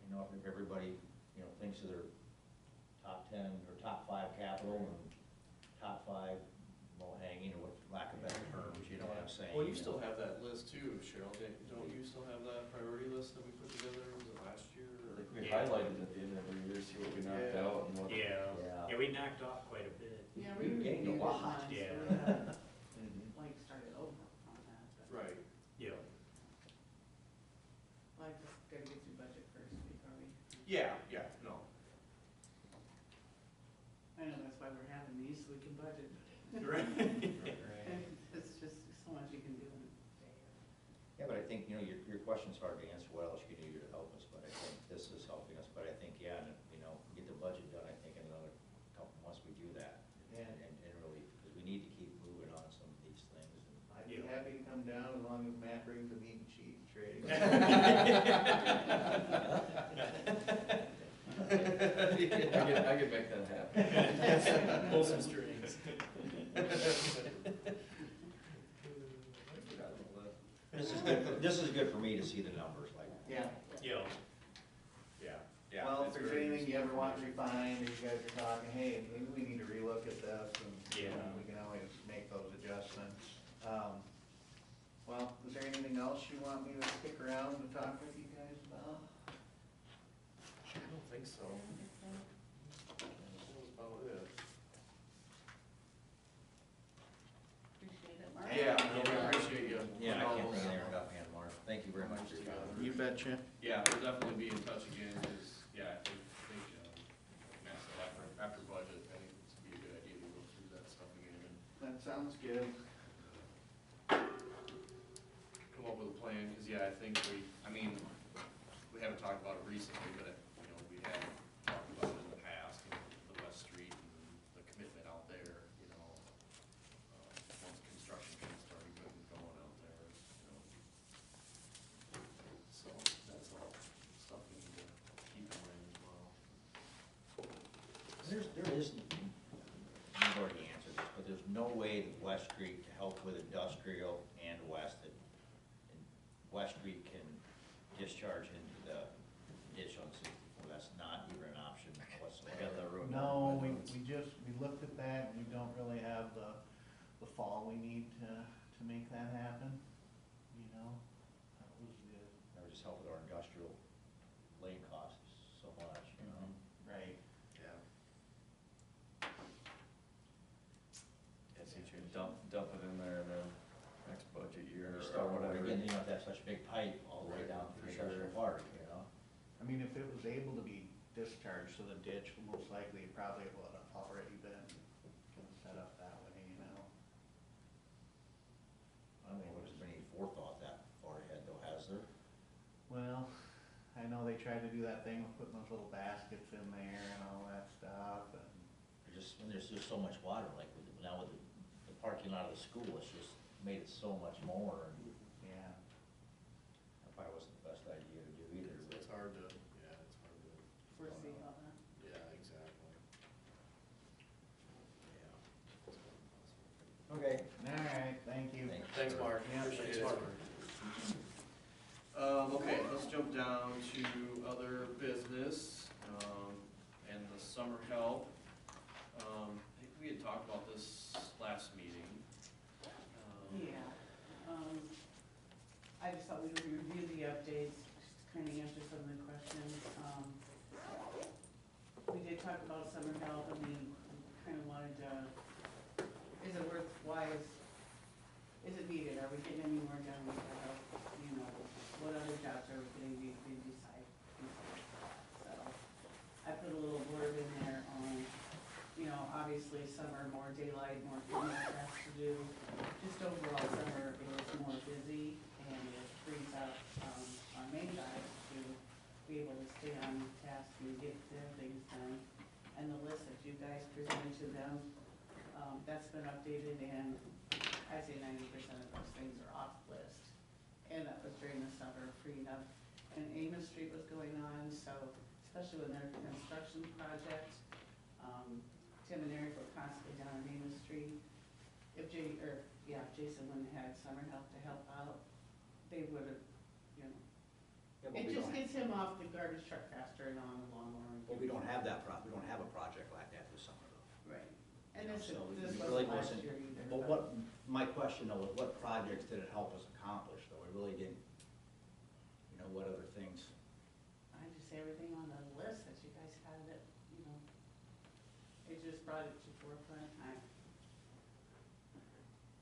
you know, if everybody, you know, thinks of their top 10 or top 5 capital and top 5 low hanging, or what, lack of better terms, you know what I'm saying? Well, you still have that list too, Cheryl, don't you still have that priority list that we put together, was it last year? I or- think we Yeah. highlighted at the end of every year, see what we knocked Yeah. out and what. Yeah, Yeah. yeah, we knocked off quite a bit. Yeah, We we gained a reviewed it lot. once, so Yeah. we haven't, Mhm. like, started over on that, but, Right, Yeah. well, I just gotta get through budget first before we, yeah, no, I know that's why we're having these, so we can budget. right, Right. And it's just so much you can do in a day. Yeah, but I think, you know, your question's hard to answer, what else you can do to help us, but I think this is helping us, but I think, yeah, and, you know, get the budget done, I think in another couple months we do that. Yeah. And really, because we need to keep moving on some of these things, and I'd be Yeah. happy to come down as long as Matt brings the meat and cheese tray. I could make that happen. Pull some strings. this is good for me to see the numbers, like, Yeah. Yeah. yeah. Well, if it's there's very anything you useful. ever want refined, or you guys are talking, hey, maybe we need to relook at this, and you know, Yeah. we can always make those adjustments. Well, is there anything else you want me to stick around to talk with you guys about? I don't think so. That was about it. at you. Yeah, we'll definitely be in touch again, because, yeah, I think, Matt said after budget, I think it's be a good idea to go through that stuff again and That sounds good. come up with a plan, because, yeah, I think we haven't talked about it recently, but, we had talked about it in the past, the West Street and the commitment out there, once construction can start getting going out there, So, that's all stuff we need to keep in mind as well. There is, you've already answered this, but there's no way that West Street to help with industrial and West, that West Street can discharge into the ditch on 64. That's not even an option whatsoever. No, we looked at that, we don't really have the fall we need to make that happen, That was good. That would just help with our industrial lane costs so much, Right. Yeah. Yeah, see, you dump it in there and then next budget year You or start over whatever. again, you don't have to have such a big pipe all the way down to the For sure. industrial park, I mean, if it was able to be discharged to the ditch, most likely it probably would have already been set up that way, I don't think there's been any forethought that far ahead though, has there? Well, I know they tried to do that thing with putting those little baskets in there and all that stuff, and When there's just so much water, like now with the parking lot of the school, it's just made it so much more, and yeah. that probably wasn't the best idea to do either, but. It's hard to, Foresee all that. yeah, exactly. Okay. All right, thank you. Thanks, Mark. Yeah, Appreciate thanks, it. Okay, let's jump down to other business, and the summer help. I think we had talked about this last meeting. Yeah, I just thought we'd review the updates, just to kind of answer some of the questions. We did talk about summer help, and we kind of wanted to, is it worthwhile, is it needed, are we getting any more done with the help? What other jobs are we getting, we decide. So, I put a little blurb in there on, obviously summer, more daylight, more tasks to do. Just overall summer, it was more busy, and it frees up, our main guys to be able to stay on task and get their things done. And the list that you guys presented to them, that's been updated, and I'd say 90% of those things are off the list. And that was during the summer, freeing up. And Amos Street was going on, so especially when they're construction projects, Tim and Eric were constantly down on Amos Street. If Jason wouldn't have had summer help to help out, they would have, Yeah, but it we just don't- gets him off the garbage truck faster and on the lawnmower. But we don't have we don't have a project like that this summer though. Right. And You know, this so this it really wasn't last wasn't- year either. But my question though, was what projects did it help us accomplish though? We really didn't, what other things? I just say everything on the list that you guys had that, it just brought it to forefront.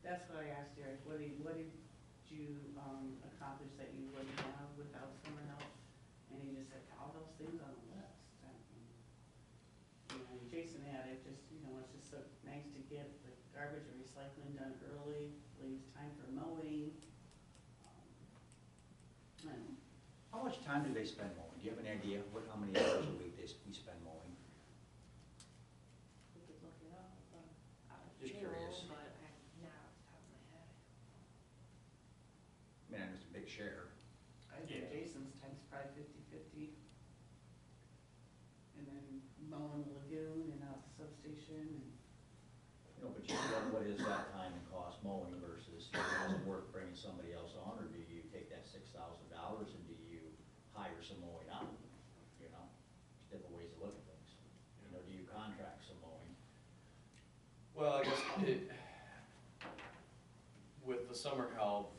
That's what I asked Eric, what did you accomplish that you wouldn't have without summer help? And he just said, all those things on the list. And Jason had it, just, it's just so nice to get the garbage and recycling done early, leaves time for mowing. I don't know. How much time do they spend mowing? Do you have any idea how many hours a week we spend mowing? We could look it up, Just curious. but not off the top of my head. I mean, I know it's a big share. I think Jason's time's probably 50-50. And then mowing the lagoon and out the substation and. But what is that time and cost mowing versus, is it worth bringing somebody else on, or do you take that $6,000 and do you hire some mowing out? Different ways to look at things. Do you contract some mowing? Well, I guess with the summer help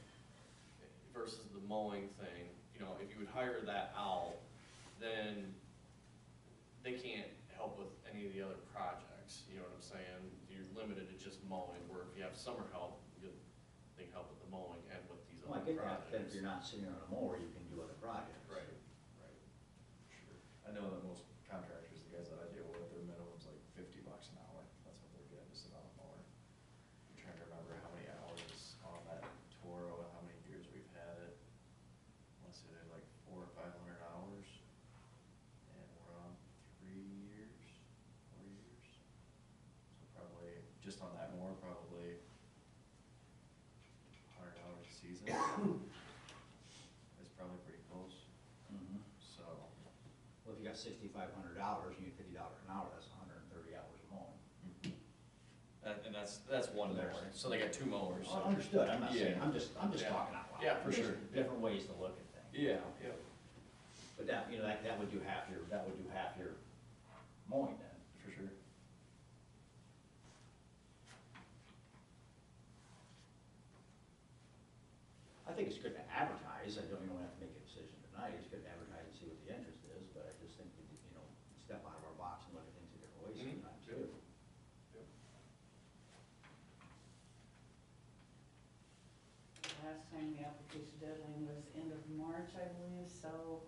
versus the mowing thing, if you would hire that out, then they can't help with any of the other projects, you know what I'm saying? You're limited to just mowing, where if you have summer help, they can help with the mowing and with these Well, I other get that, but if projects. you're not sitting on a mower, you can do other projects. I know that most contractors, the guys that I deal with, their minimum's like $50 an hour. That's what they're getting, just about more. I'm trying to remember how many hours on that Toro, how many years we've had it. I wanna say they're like 400 or 500 hours. And we're on 3 years, 4 years. So probably, just on that more, probably 100 hours a season. It's probably pretty close, so. Well, if you got $6,500, you get $50 an hour, that's 130 hours of mowing. And that's one mower, so they got 2 mowers. Oh, understood, I'm not saying, Yeah. I'm just Yeah. talking out loud. Yeah, for There's sure. Different ways to look at things. Yeah, yeah, But that, you know, that would do half your, mowing then. for sure. I think it's good to advertise, you don't have to make a decision tonight, it's good to advertise and see what the interest is, but I just think, you know, step out of our box and look at things in different ways Mhm. sometimes Yep. too. Last time the application deadline was end of March, I believe, so,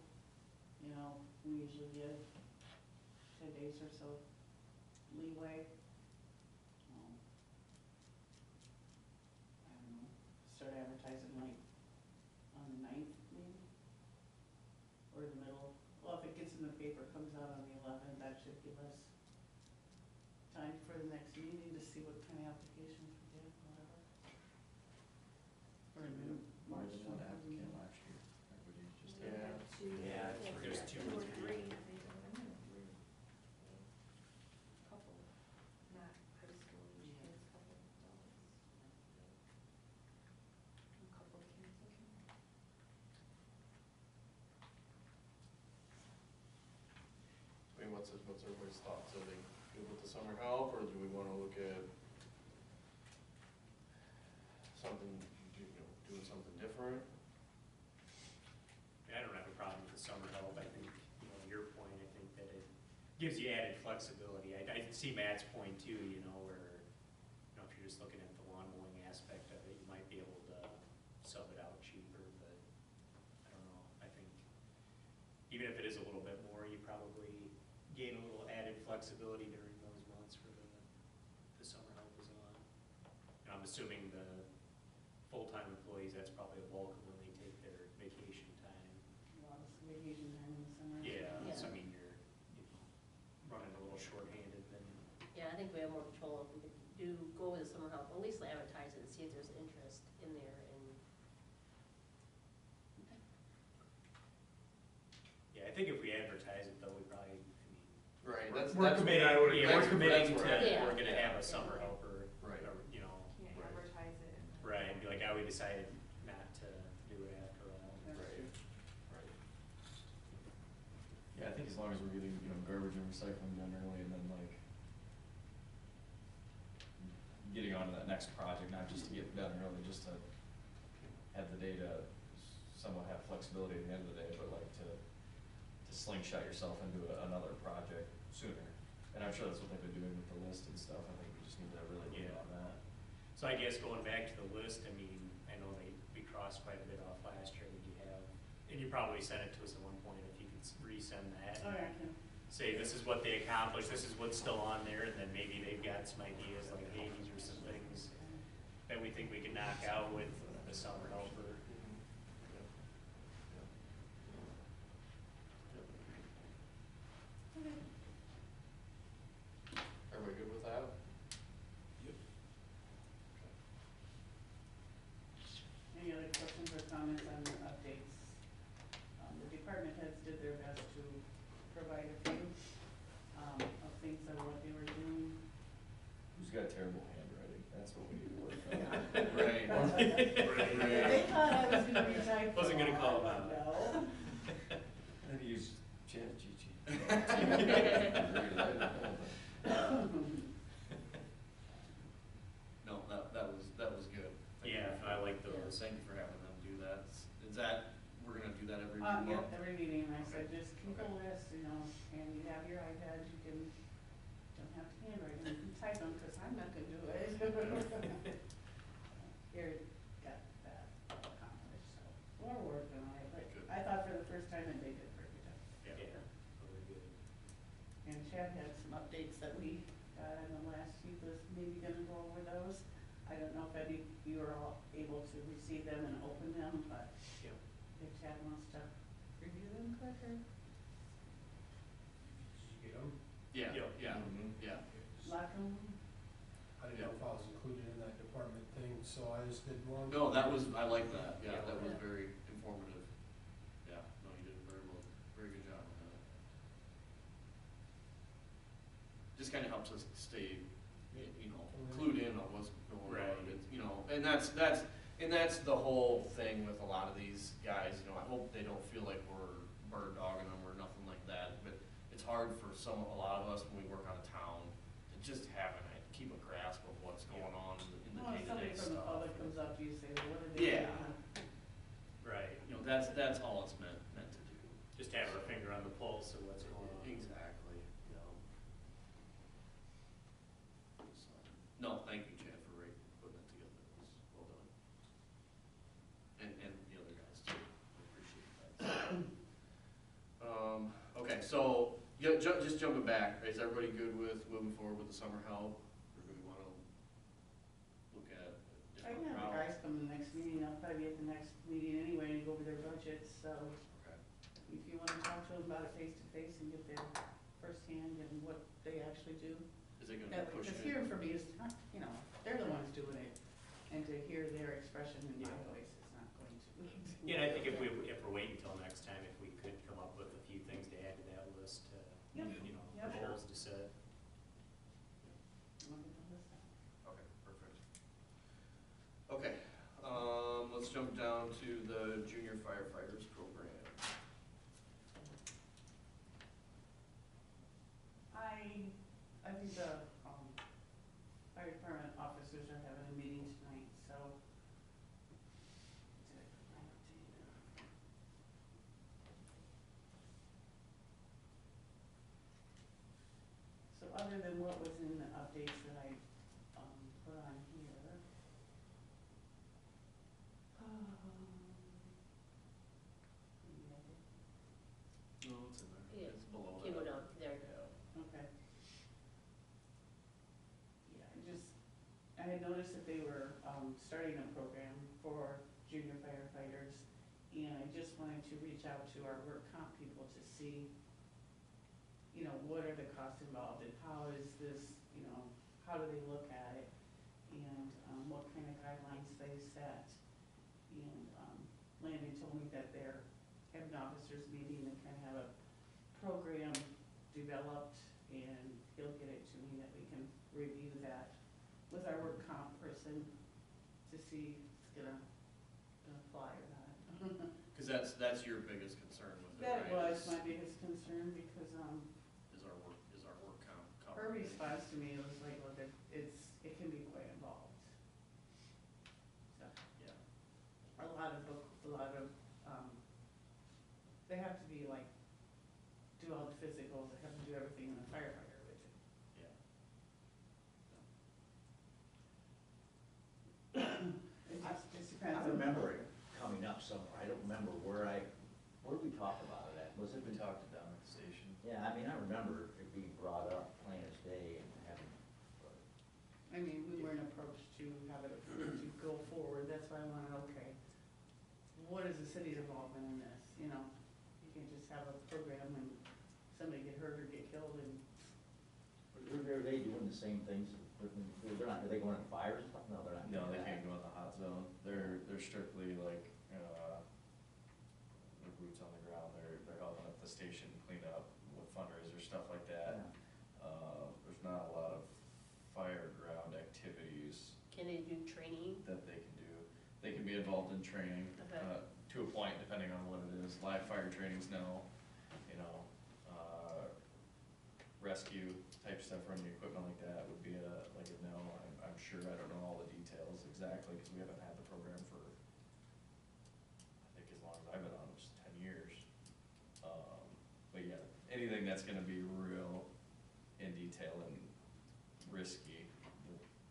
you know, we usually give 10 days or so leeway. I don't know, start advertising like on the 9th maybe? Or the middle, well, if it gets in the paper, comes out on the 11th, that should give us time for the next meeting to see what kind of applications we get, whatever. Or in More March. than one applicant last year. Everybody just had. Yeah, there's 2 or 3. Couple, not high school age kids, couple adults. A couple of kids looking. I mean, what's everybody's thoughts? Are they good with the summer help, or do we wanna look at something, doing something different? I don't have a problem with the summer help. I think, you know, your point, I think that it gives you added flexibility. I see Matt's point too, you know, where, you know, if you're just looking at the lawn mowing aspect of it, you might be able to sub it out cheaper, but I don't know. I think even if it is a little bit more, you probably gain a little added flexibility during those months where the summer help is on. And I'm assuming the full-time employees, that's probably a bulk of when they take their vacation time. A lot of vacation time in the summer. Yeah, Yeah. so I mean, you're, you know, running a little shorthanded then. Yeah, I think we have more control if we could go with the summer help, at least advertise it and see if there's interest in there and. Yeah, I think if we advertise it though, we probably, I mean, Right, we're that's committing, what I would- yeah, we're that's committing where to, I- Yeah. we're gonna have a summer helper. Right. Or, you know, Can't Right. advertise it. and- right, and be like, we decided not to do it after all. That's Right. true. Right. Yeah, I think as long as we're getting, garbage and recycling done early and then like getting on to that next project, not just to get done early, just to have the data somewhat have flexibility at the end of the day, but like to slingshot yourself into another project sooner. And I'm sure that's what they've been doing with the list and stuff. I think we just need to really get on that. So I guess going back to the list, I mean, I know we crossed quite a bit off last year. Did you have, and you probably sent it to us at one point, if you could resend that. Oh, yeah, I can. Say, this is what they accomplished, this is what's still on there, and then maybe they've got some ideas, like, hey, these are some things that we think we can knock out with the summer helper. Everybody good with that? Yep. Any other questions or comments on the updates? The department heads did their best to provide a few, of things of what they were doing. Who's got terrible handwriting? That's what we need to work on. Right. They thought I was gonna be typed. Wasn't gonna call them out. No. Maybe use ChatGPT. No, that was good. Thank you Yeah, for- I like those. Thank you for having them do that. Is that, we're gonna do that every month? Yep, every meeting, and I said, just keep a list, and you have your iPad, you can, don't have to handwrite them, you can type them, cause I'm not gonna do it. Here, got that accomplished, so, we're working on it, but Good. I thought for the first time that they did a pretty good job. Yeah, very good. Chad had some updates that we got in the last week, was maybe gonna go over those. I don't know if any of you are all able to receive them and open them, but Yep. if Chad wants to review them quick or Yeah, Yep. yeah, Mhm. yeah. lock them. I didn't know if I was included in that department thing, so I just did one. No, that was, I like that, yeah, Yeah. that was Yeah. very informative. Yeah, no, you did very well, very good job on that. Just kinda helps us stay, you know, clued in on what's going Right. on, it's, you know, and that's the whole thing with a lot of these guys, you know, I hope they don't feel like we're bird dogging them or nothing like that, but it's hard for a lot of us when we work out of town to just keep a grasp of what's going on in the Well, if somebody day-to-day from the stuff. public comes up to you, say, well, what are they doing? Yeah. Right, You know, that's all it's meant to do. just have our finger on the pulse of what's going on. Exactly, you know. So, no, thank you, Chad, for putting it together, it was well done. And the other guys too, I appreciate that. Okay, so, yeah, just jumping back, is everybody good with moving forward with the summer help? Or do we wanna look at I different can have the routes? guys come to the next meeting, I'll probably be at the next meeting anyway and go over their budgets, so Okay. if you wanna talk to them about it face to face and get their firsthand and what they actually do. Is it gonna That be way, pushing cause it? hearing from me is not, you know, they're the ones doing it, and to hear their expression in my Yeah. voice is not going to. Yeah, and I think if we're waiting until next time, if we could come up with a few things to add to that list, Yep. you know, Yep. goals to set. I'll get the list out. Okay, perfect. Okay, let's jump down to the junior firefighters program. I think the, fire department officers are having a meeting tonight, so. Did I put my update? So other than what was in the updates that I, put on here. Maybe I did. No, it's in there, Yeah. it's below Okay, that. go down, there. Yeah. Okay. Yeah, I had noticed that they were, starting a program for junior firefighters, and I just wanted to reach out to our work comp people to see, you know, what are the costs involved, and how is this, you know, how do they look at it, and, what kind of guidelines they set. And, Landon told me that they're having an officers meeting and kind of have a program developed, and he'll get it to me that we can review that with our work comp person to see if it's gonna fly or not. Cause that's your biggest concern with it, That right? was my biggest concern, because, Is our work count covered? her response to me was like, look, it can be quite involved. So, Yeah, a lot of, they have to be like, do all the physicals, they have to do everything in a firefighter would do. yeah. It just depends. I remember it coming up somewhere, I don't remember where did we talk about it at? Was it? We talked it down at the station. Yeah, I mean, I remember it being brought up plain as day and having, I mean, we weren't approached to have it approved to go forward, that's why I wanted, okay, what is the city's involvement in this, you know? You can't just have a program and somebody get hurt or get killed and, are they doing the same things? They're not, are they going in fires and stuff? No, they're not. No, doing they that. can't go in the hot zone. They're strictly like, their boots on the ground. They're helping at the station clean up with fundraiser, stuff like that. Yeah. There's not a lot of fire ground activities Can they do training? that they can do. They can be involved in training, Okay. to a point, depending on what it is. Live fire training's no, you know, rescue type stuff, running equipment like that would be like a no. I'm sure, I don't know all the details exactly, because we haven't had the program for, I think as long as I've been on, which is 10 years. But yeah, anything that's gonna be real in detail and risky,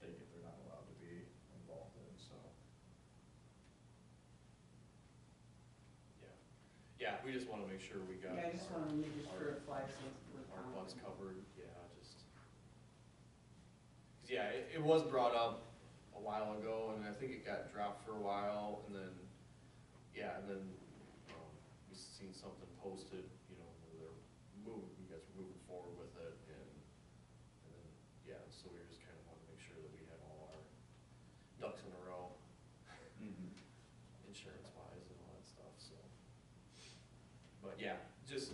they're not allowed to be involved in, so. yeah, we just wanna make sure we got. Yeah, I just wanna make sure it flies with. Our bugs covered, yeah, just. 'Cause yeah, it was brought up a while ago, and I think it got dropped for a while, and then, yeah, and then, we seen something posted, you know, where they're moving, you guys were moving forward with it, and then, yeah, so we just kinda wanted to make sure that we had all our ducks in a row, insurance wise and all that stuff, so. But yeah, just,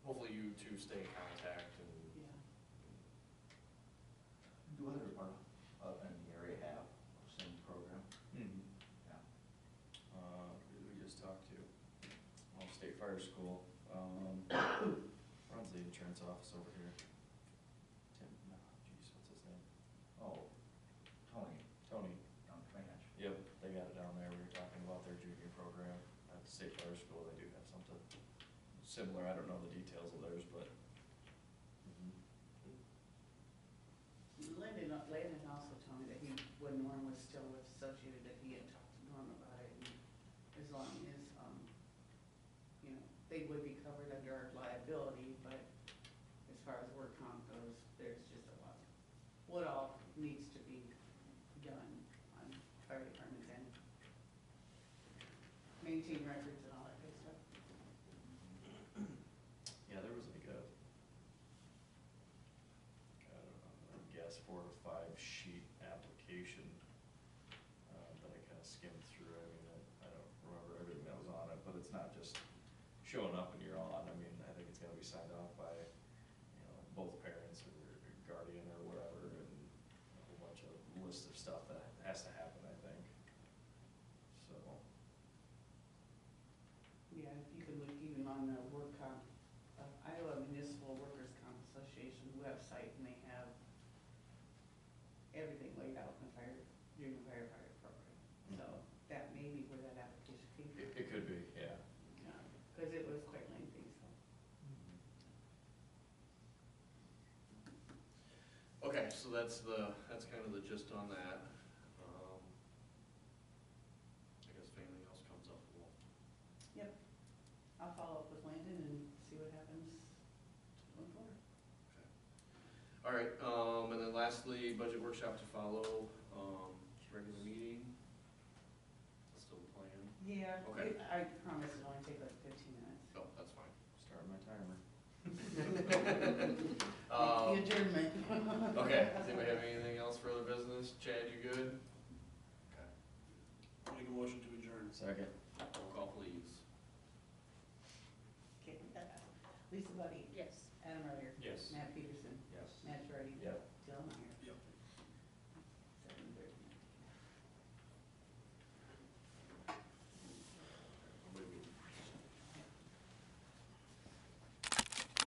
hopefully you two stay in contact and. Yeah. Do other in the area have a same program? Yeah. Who did we just talk to? Well, State Fire School, runs the insurance office over here. Tim, no, geez, what's his name? Oh, Tony, Tony. Ranch. Yep, they got it down there. We were talking about their junior program at the State Fire School. They do have something similar. I don't know the details of theirs, but. Landon also told me that when Norm was still with Associated, that he had talked to Norm about it, and as long as, you know, they would be covered under our liability, but as far as work comp goes, there's just a lot. What all needs to be done on fire department end. Maintain records and all that good stuff. Yeah, there was like a, I don't know, I guess 4 to 5 sheet application that I kind of skimmed through. I mean, I don't remember everything that was on it, but it's not just showing up and you're on. I mean, I think it's gonna be signed off by, you know, both parents or guardian or whatever, and a whole bunch of list of stuff that has to happen, I think. So, Yeah, if you could look even on the work comp, Iowa Municipal Workers' Comp Association website, and they have everything laid out in the during the firefighter program. So that may be where that application came from. it could be, yeah. Because it was quite lengthy, so. Okay, so that's kind of the gist on that. I guess if anything else comes up, we'll. Yep. I'll follow up with Landon and see what happens going forward. All right, and then lastly, budget workshop to follow, regular meeting. That's still the plan. Yeah, Okay. I promise it'll only take like 15 minutes. Oh, that's fine. Start my timer. The adjournment. Okay, does anybody have anything else for other business? Chad, you good? Okay. Make a motion to adjourn. Second. Roll call, please. Okay. Lisa Buddy, Yes. Adam Ryder,